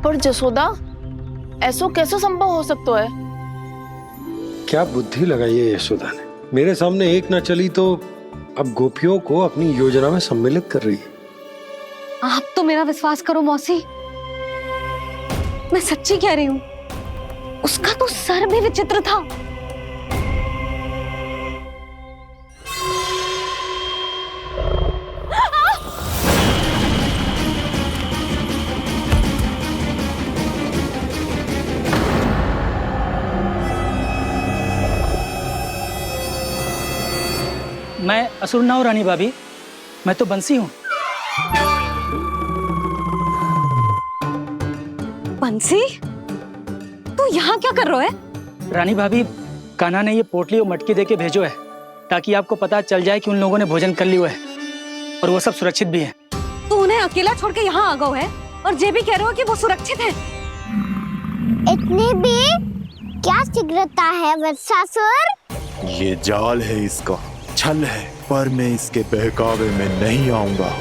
पर जसोदा, ऐसो कैसे संभव हो सकता है? क्या बुद्धि लगाई है यशोदा ने। मेरे सामने एक ना चली तो अब गोपियों को अपनी योजना में सम्मिलित कर रही है। आप तो मेरा विश्वास करो मौसी, मैं सच्ची कह रही हूँ। उसका तो सर भी विचित्र था। मैं असुर ना हूं रानी भाभी, मैं तो बंसी हूँ। बंसी, तू यहाँ क्या कर रहा है? रानी भाभी, कान्हा ने ये पोटली और मटकी देके भेजो है ताकि आपको पता चल जाए कि उन लोगों ने भोजन कर लिया है और वो सब सुरक्षित भी है। तू उन्हें अकेला छोड़ के यहाँ आ गया है और ये भी कह रहे हो कि वो सुरक्षित है। इतने भी क्या शीघ्रता है वत्सासुर? ये जाल है इसका, छल है, पर मैं इसके बहकावे में नहीं आऊंगा।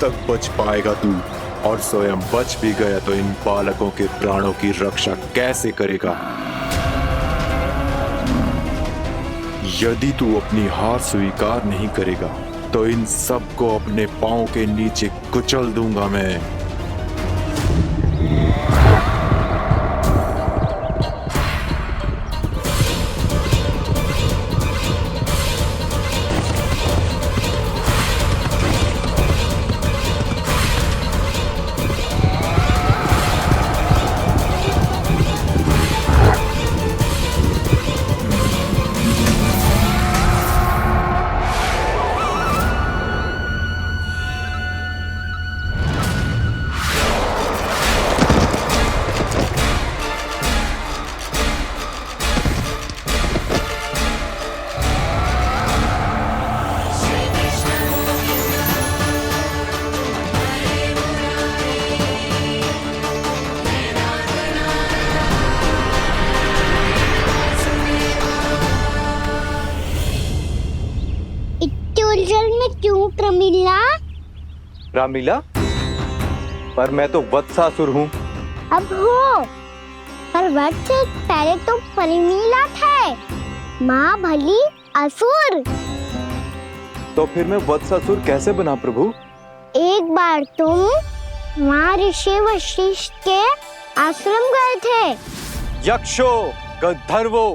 तक बच पाएगा तू, और स्वयं बच भी गया तो इन बालकों के प्राणों की रक्षा कैसे करेगा? यदि तू अपनी हार स्वीकार नहीं करेगा तो इन सबको अपने पांव के नीचे कुचल दूंगा मैं। प्रमिला? रामीला, पर मैं तो वत्सासुर हूँ। अब हो, पर वत्स से पहले तो प्रमिला थे। माँ भली असुर। तो फिर मैं वत्सासुर कैसे बना प्रभु? एक बार तुम वहाँ ऋषि वशिष्ठ के आश्रम गए थे। यक्षों, गंधर्वों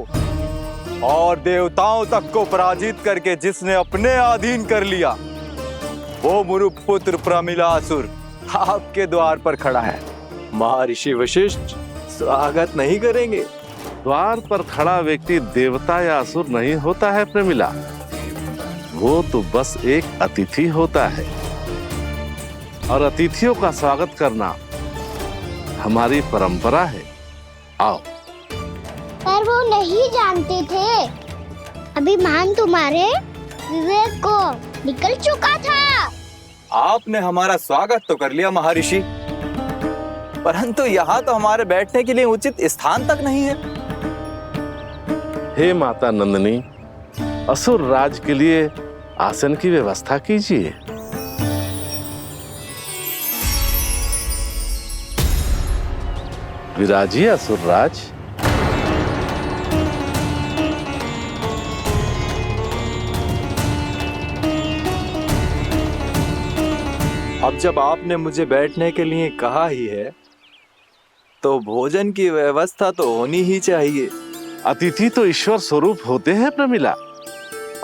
और देवताओं तक को पराजित करके जिसने अपने अधीन कर लिया, वो मुरुपुत्र प्रमिलासुर आपके द्वार पर खड़ा है। महर्षि वशिष्ठ स्वागत नहीं करेंगे? द्वार पर खड़ा व्यक्ति देवता या असुर नहीं होता है प्रमिला, वो तो बस एक अतिथि होता है, और अतिथियों का स्वागत करना हमारी परंपरा है। आओ। पर वो नहीं जानते थे। अभिमान तुम्हारे विवेक को निकल चुका था। आपने हमारा स्वागत तो कर लिया महर्षि, परंतु यहाँ तो हमारे बैठने के लिए उचित स्थान तक नहीं है। हे माता नंदिनी, असुर राज के लिए आसन की व्यवस्था कीजिए। विराजिए असुर राज। अब जब आपने मुझे बैठने के लिए कहा ही है तो भोजन की व्यवस्था तो होनी ही चाहिए। अतिथि तो ईश्वर स्वरूप होते हैं प्रमिला,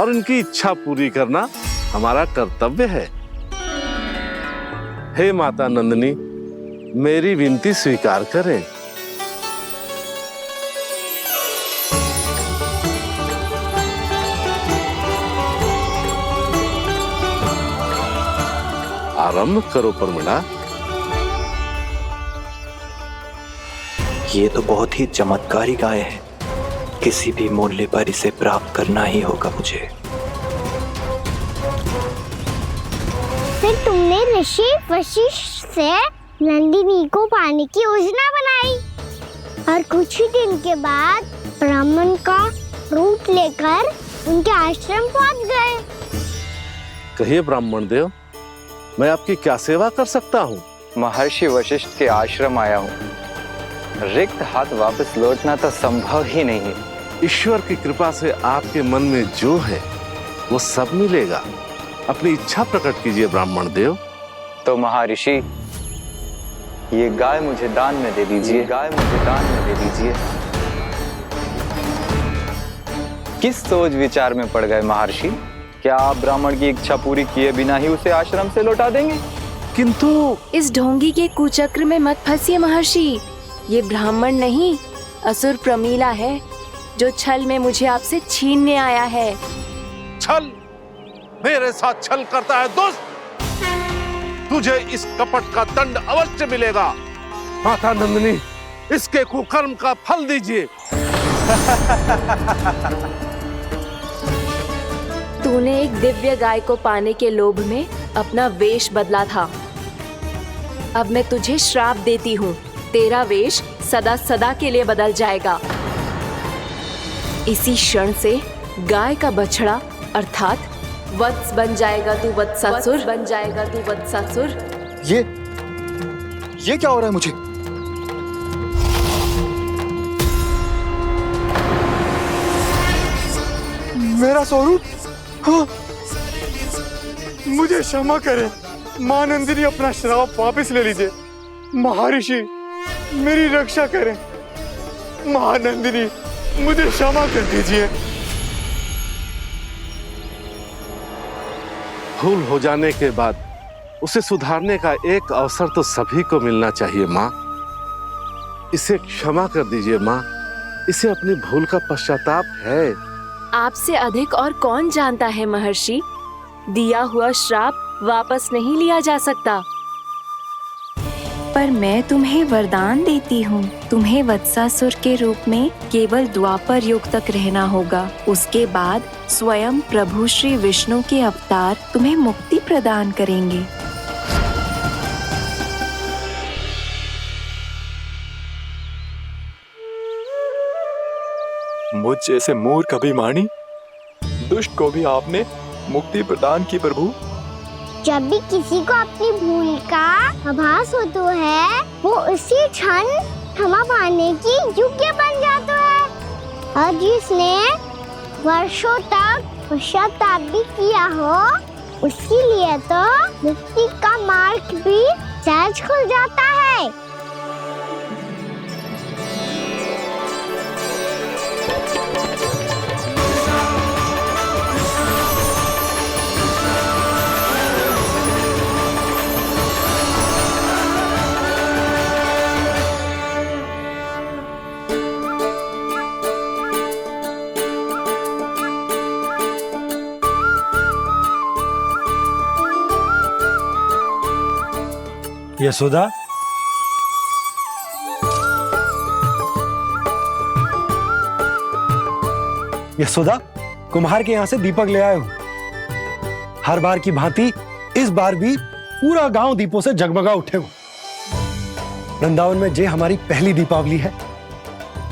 और उनकी इच्छा पूरी करना हमारा कर्तव्य है। हे माता नंदिनी, मेरी विनती स्वीकार करें। आरंभ करो प्रमिला। ये तो बहुत ही चमत्कारी गाय है, किसी भी मूल्य पर इसे प्राप्त करना ही होगा मुझे। फिर तुमने ऋषि वशिष्ठ से नंदिनी को पाने की योजना बनाई और कुछ ही दिन के बाद ब्राह्मण का रूप लेकर उनके आश्रम पहुंच गए। कहिए ब्राह्मण देव, मैं आपकी क्या सेवा कर सकता हूँ? महर्षि वशिष्ठ के आश्रम आया हूँ। रिक्त हाथ वापस लौटना तो संभव ही नहीं है। ईश्वर की कृपा से आपके मन में जो है वो सब मिलेगा। अपनी इच्छा प्रकट कीजिए ब्राह्मण देव। तो महर्षि, ये गाय मुझे दान में दे दीजिए। गाय मुझे दान में दे दीजिए। किस सोच विचार में पड़ गए महर्षि? क्या आप ब्राह्मण की इच्छा पूरी किए बिना ही उसे आश्रम से लौटा देंगे? किंतु इस ढोंगी के कुचक्र में मत फंसिए महर्षि। ये ब्राह्मण नहीं, असुर प्रमीला है जो छल में मुझे आपसे छीनने आया है। छल? मेरे साथ छल करता है दुष्ट? तुझे इस कपट का दंड अवश्य मिलेगा। माता नंदिनी, इसके कुकर्म का फल दीजिए। तूने एक दिव्य गाय को पाने के लोभ में अपना वेश बदला था। अब मैं तुझे श्राप देती हूँ, तेरा वेश सदा सदा के लिए बदल जाएगा। इसी क्षण से गाय का बछड़ा अर्थात वत्स बन जाएगा तू वत्सासुर। बन जाएगा तू वत्सासुर। ये क्या हो रहा है मुझे? मेरा स्वरूप? हाँ। मुझे क्षमा करें मां नंदिनी, अपना श्राप वापस ले लीजिए। महर्षि, मेरी रक्षा करें। मां नंदिनी, मुझे क्षमा कर दीजिए। भूल हो जाने के बाद उसे सुधारने का एक अवसर तो सभी को मिलना चाहिए माँ। इसे क्षमा कर दीजिए माँ, इसे अपनी भूल का पश्चाताप है। आपसे अधिक और कौन जानता है महर्षि, दिया हुआ श्राप वापस नहीं लिया जा सकता। पर मैं तुम्हें वरदान देती हूँ, तुम्हें वत्सासुर के रूप में केवल द्वापर युग तक रहना होगा। उसके बाद स्वयं प्रभु श्री विष्णु के अवतार तुम्हें मुक्ति प्रदान करेंगे। मुझ जैसे मूर्ख अभिमानी दुष्ट को भी आपने मुक्ति प्रदान की प्रभु। जब भी किसी को अपनी भूल का आभास होता है, वो उसी क्षण क्षमा पाने की योग्य बन जाता है। और जिसने वर्षों तक पश्चाताप भी किया हो, उसके लिए तो मुक्ति का मार्ग भी सहज खुल जाता है। यशोदा, यशोदा, कुम्हार के यहाँ से दीपक ले आए हूँ। हर बार की भांति इस बार भी पूरा गांव दीपों से जगमगा उठे हो। वृंदावन में जे हमारी पहली दीपावली है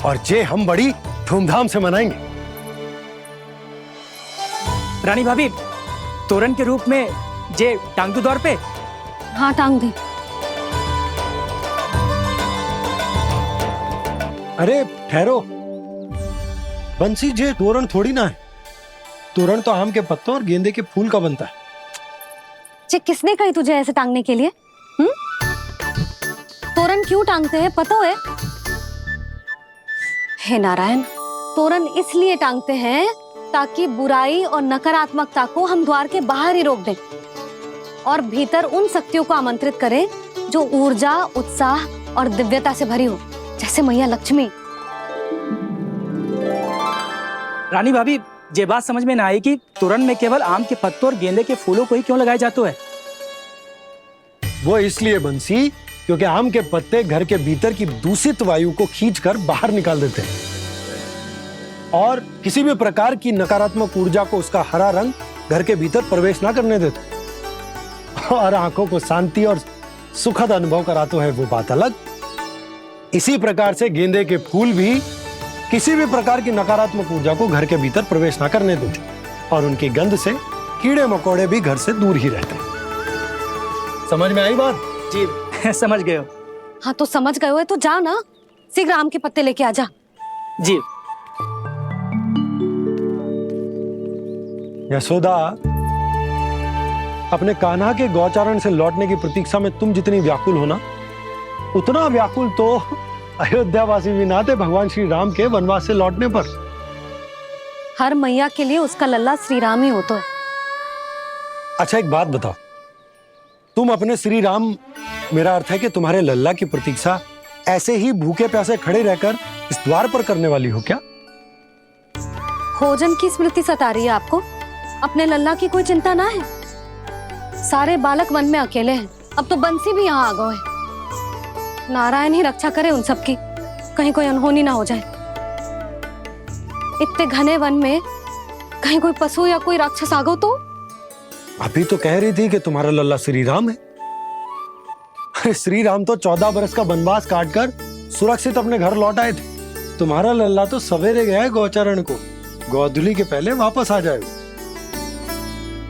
और जे हम बड़ी धूमधाम से मनाएंगे। रानी भाभी, तोरण के रूप में जे टांग दो द्वार पे। हाँ, टांग दे। अरे ठहरो, बंसी, जे तोरण थोड़ी ना है। तोरण तो आम के पत्तों और गेंदे के फूल का बनता है। जे किसने कही तुझे ऐसे टांगने के लिए? तोरण क्यों टांगते हैं पता है? हे नारायण, तोरण इसलिए टांगते हैं ताकि बुराई और नकारात्मकता को हम द्वार के बाहर ही रोक दें और भीतर उन शक्तियों को आमंत्रित करें जो ऊर्जा, उत्साह और दिव्यता से भरी हो, जैसे मैया लक्ष्मी। रानी भाभी, ये बात समझ में ना आई कि तोरण में केवल आम के पत्तों और गेंदे के फूलों को ही क्यों लगाया जाता है? वो इसलिए बंसी, क्योंकि आम के पत्ते घर के भीतर की दूषित वायु को खींचकर बाहर निकाल देते हैं और किसी भी प्रकार की नकारात्मक ऊर्जा को उसका हरा रंग घर के भीतर प्रवेश ना करने देते और आंखों को शांति और सुखद अनुभव कराता है, वो बात अलग। इसी प्रकार से गेंदे के फूल भी किसी भी प्रकार की नकारात्मक ऊर्जा को घर के भीतर प्रवेश ना करने देते और उनकी गंध से कीड़े मकोड़े भी घर से दूर ही रहते हैं। समझ में आई बात? जी समझ गए हो। हाँ, तो समझ गए हो तो जा ना, शीघ्र आम के पत्ते लेके आ जा। जी। यशोदा, अपने कान्हा के गौचारण से लौटने की प्रतीक्षा में तुम जितनी व्याकुल हो ना, उतना व्याकुल तो अयोध्यावासी भी ना थे भगवान श्री राम के वनवास से लौटने पर। हर मैया के लिए उसका लल्ला श्री राम ही होता है। अच्छा, एक बात बताओ, तुम अपने श्री राम, मेरा अर्थ है कि तुम्हारे लल्ला की प्रतीक्षा ऐसे ही भूखे प्यासे खड़े रहकर इस द्वार पर करने वाली हो क्या? भोजन की स्मृति सता रही है आपको? अपने लल्ला की कोई चिंता ना है। सारे बालक वन में अकेले हैं, अब तो बंसी भी यहाँ आ गए हैं। नारायण ही रक्षा करे उन सबकी, कहीं कोई अनहोनी ना हो जाए। इतने घने वन में कहीं कोई पशु या कोई राक्षस आ गो तो? अभी तो कह रही थी कि तुम्हारा लल्ला श्री राम है। अरे श्री राम तो 14 बरस का वनवास काटकर सुरक्षित अपने घर लौट आए थे। तुम्हारा लल्ला तो सवेरे गया है गौचरण को, गोधूली के पहले वापस आ जाएगा।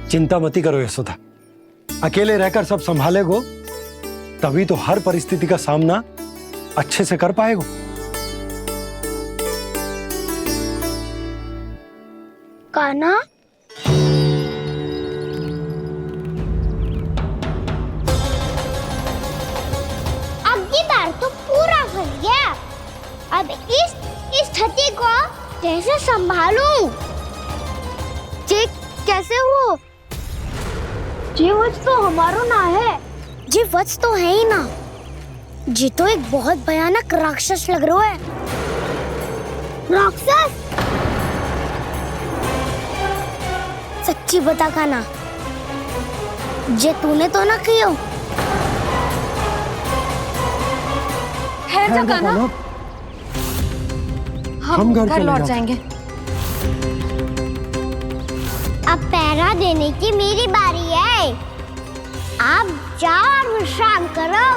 चिंता मती करो यशोदा, अकेले रहकर सब संभालेगो तभी तो हर परिस्थिति का सामना अच्छे से कर पाएगो। कान्हा, अब की बार तो पूरा फंस गया। अब इस स्थिति को कैसे संभालूं? जी कैसे हो? जी वत्स तो हमारो ना है। जी वत्स तो है ही ना। जी तो एक बहुत भयानक राक्षस लग रहा है। राक्षस? सच्ची बता कान्हा, जे तूने तो ना कियो? ठहर जा कान्हा, हम घर लौट जाएंगे। अब पहरा देने की मेरी बारी है। आप जाओ और विश्राम करो।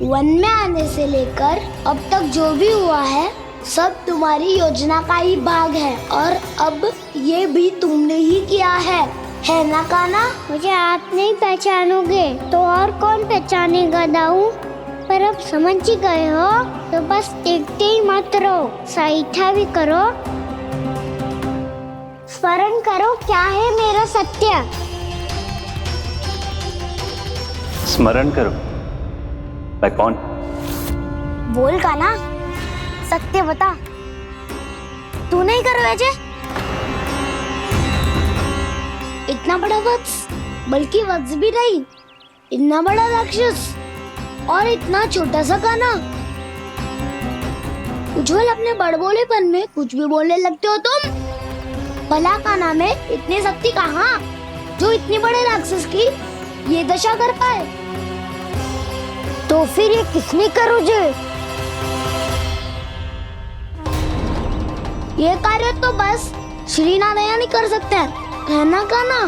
वन में आने से लेकर अब तक जो भी हुआ है सब तुम्हारी योजना का ही भाग है और अब ये भी तुमने ही किया है ना कान्हा? मुझे आप नहीं पहचानोगे तो और कौन पहचानेगा दाऊ? पर अब समझ ही गए हो तो बस देखते ही मत रहो, सईठा भी करो, स्मरण करो क्या है मेरा सत्य। स्मरण करो? मैं कौन? बोल कान्हा, सत्य बता। तू नहीं करो अजय? इतना बड़ा वत्स, बल्कि वत्स भी नहीं, इतना बड़ा राक्षस और इतना छोटा सा कान्हा। उज्जवल अपने बड़बोलेपन में कुछ भी बोलने लगते हो तुम। भला कान्हा में इतनी शक्ति कहाँ जो इतने बड़े राक्षस की ये दशा कर पाए? तो फिर ये किसने करो जे? ये कार्य तो बस श्री नारायण ही कर सकते हैं, है ना कान्हा?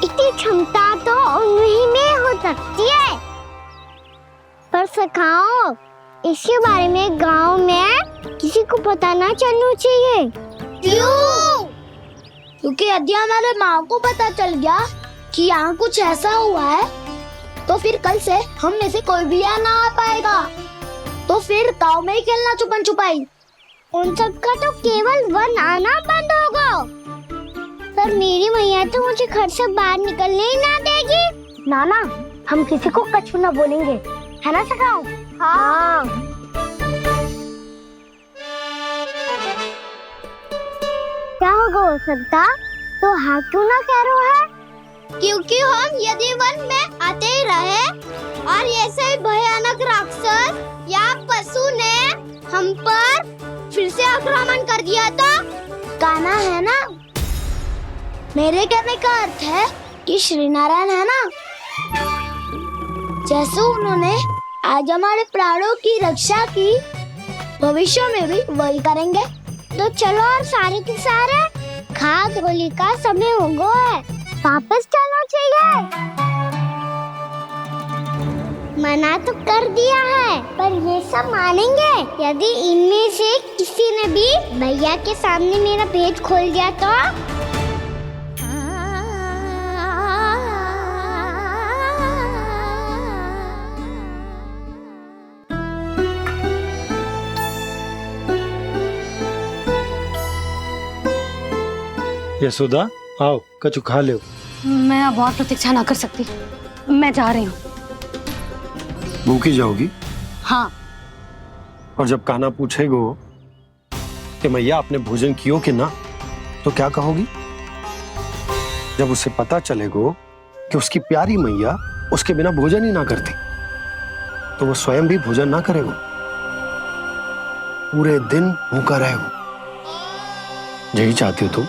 इतनी क्षमता तो उन्हीं में होता सकती है। पर सखाओ, इसके बारे में गांव में किसी को पता ना चलना चाहिए। क्यों? क्योंकि यदि हमारे माँ को पता चल गया कि यहाँ कुछ ऐसा हुआ है, तो फिर कल से हम में से कोई भी यहाँ ना आ पाएगा। तो फिर गाँव में ही खेलना छुपन छुपाई। उन सब का तो केवल वन आना बंद होगा। पर मेरी मैया तो मुझे घर से बाहर निकलने ही ना देगी। नाना, हम किसी को कछु ना बोलेंगे, है ना सखाओ? हाँ। क्या होगा हो सकता? तो हाँ क्यों ना कह रहा है? क्योंकि हम यदि वन में आते ही रहे और ऐसे ही भयानक राक्षस या पशु ने हम पर फिर से आक्रमण कर दिया तो कान्हा है ना, मेरे कहने का अर्थ है कि श्री नारायण है ना, जैसे उन्होंने आज हमारे प्राणों की रक्षा की, भविष्य में भी वही करेंगे। तो चलो और सारे के सारे खाद होली का समय हो गया है, वापस चलना चाहिए। मना तो कर दिया है, पर ये सब मानेंगे यदि इनमें से किसी ने भी भैया के सामने मेरा पेट खोल दिया तो? यशोदा, आओ कछु खा लो। मैं अब और प्रतीक्षा ना कर सकती, मैं जा रही हूँ। भूखी जाओगी? हाँ। और जब कान्हा पूछेगो कि मैया आपने भोजन कियो कि ना, तो क्या कहोगी? जब उसे पता चलेगो कि उसकी प्यारी मैया उसके बिना भोजन ही ना करती, तो वो स्वयं भी भोजन ना करेगो, पूरे दिन भूखा रहेगो। यही चाहती हो तुम?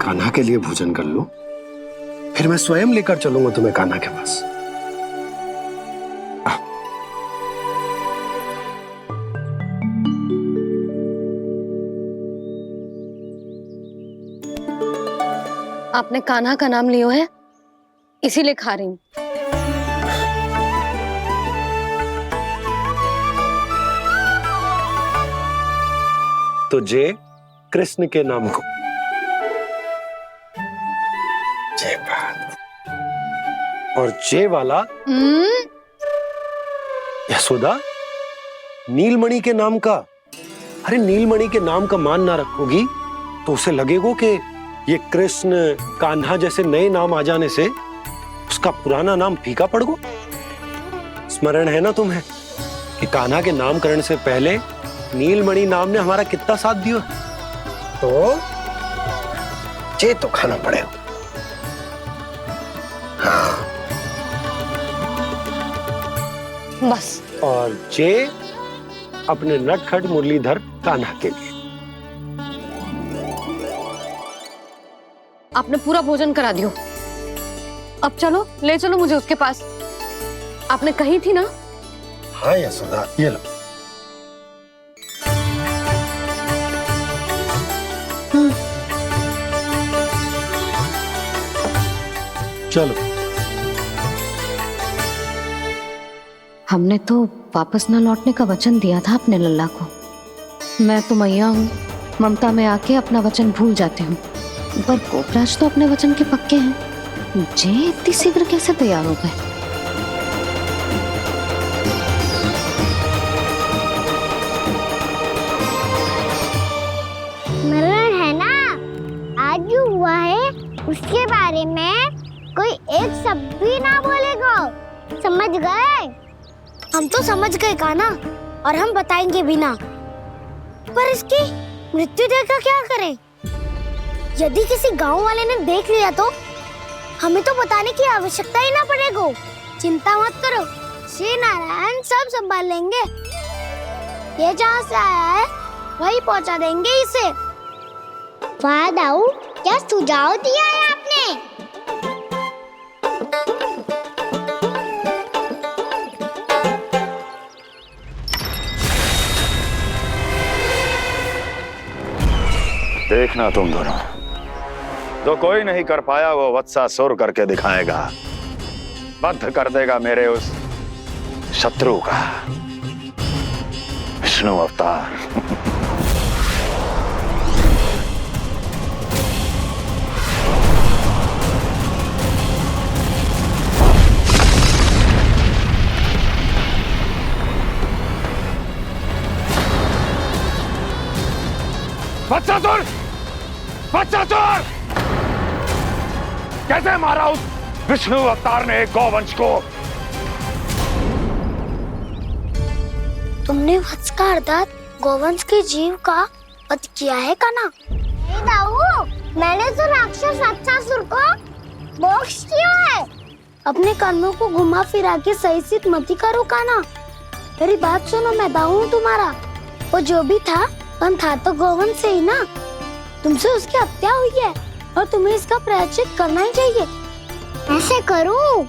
कान्हा के लिए भोजन कर लो, फिर मैं स्वयं लेकर चलूंगा तुम्हें कान्हा के पास। आपने कान्हा का नाम लियो है, इसीलिए खा रही हूँ। तो जय कृष्ण के नाम को। जय बात। और जय वाला यशोदा, नीलमणि के नाम का। अरे नीलमणि के नाम का मान ना रखोगी तो उसे लगेगा कि ये कृष्ण कान्हा जैसे नए नाम आ जाने से उसका पुराना नाम फीका पड़ गो। स्मरण है ना तुम्हें कि कान्हा के नामकरण से पहले नीलमणि नाम ने हमारा कितना साथ दिया? तो जे तो खाना पड़ेगा। हाँ। बस। और जे अपने नटखट मुरलीधर कान्हा के लिए। आपने पूरा भोजन करा दियो, अब चलो, ले चलो मुझे उसके पास। आपने कही थी ना? हाँ यशोदा, ये लो। चलो। हमने तो वापस न लौटने का वचन दिया था अपने लल्ला को। मैं तो मैया हूँ, ममता में आके अपना वचन भूल जाती हूँ, पर गोपराज तो अपने वचन के पक्के हैं। जे इतनी शीघ्र कैसे तैयार हो गए? मरण है ना, आज जो हुआ है उसके बारे में कोई एक शब्द भी ना बोलेगा, समझ गए? हम तो समझ गए कान्हा, और हम बताएंगे भी ना। पर इसकी मृत्यु देखकर क्या करें? यदि किसी गांव वाले ने देख लिया तो हमें तो बताने की आवश्यकता ही ना पड़ेगा। चिंता मत करो, श्री नारायण सब संभाल लेंगे। ये जहाँ से आया है वही पहुँचा देंगे इसे। वाह दाऊ, क्या सुझाव दिया है आपने? देखना तुम दोनों, जो कोई नहीं कर पाया वो वत्सासुर करके दिखाएगा, बद्ध कर देगा मेरे उस शत्रु का विष्णु अवतार। वत्सासुर! वत्सासुर! कैसे मारा उस विष्णु अवतार ने गौवंश को? तुमने वत्स का अर्थात गौवंश के जीव का वध किया है कान्हा? नहीं दाऊ, मैंने तो राक्षस वत्सासुर को मोक्ष किया है। अपने कर्मों को घुमा फिरा के सही सिद्ध मत करो कान्हा। मेरी बात सुनो, मैं दाऊ हूँ तुम्हारा। वो जो भी था था तो गौवंश से ही ना। तुमसे उसकी हत्या हुई है और तुम्हें इसका प्रायश्चित करना ही चाहिए। ऐसे करूं?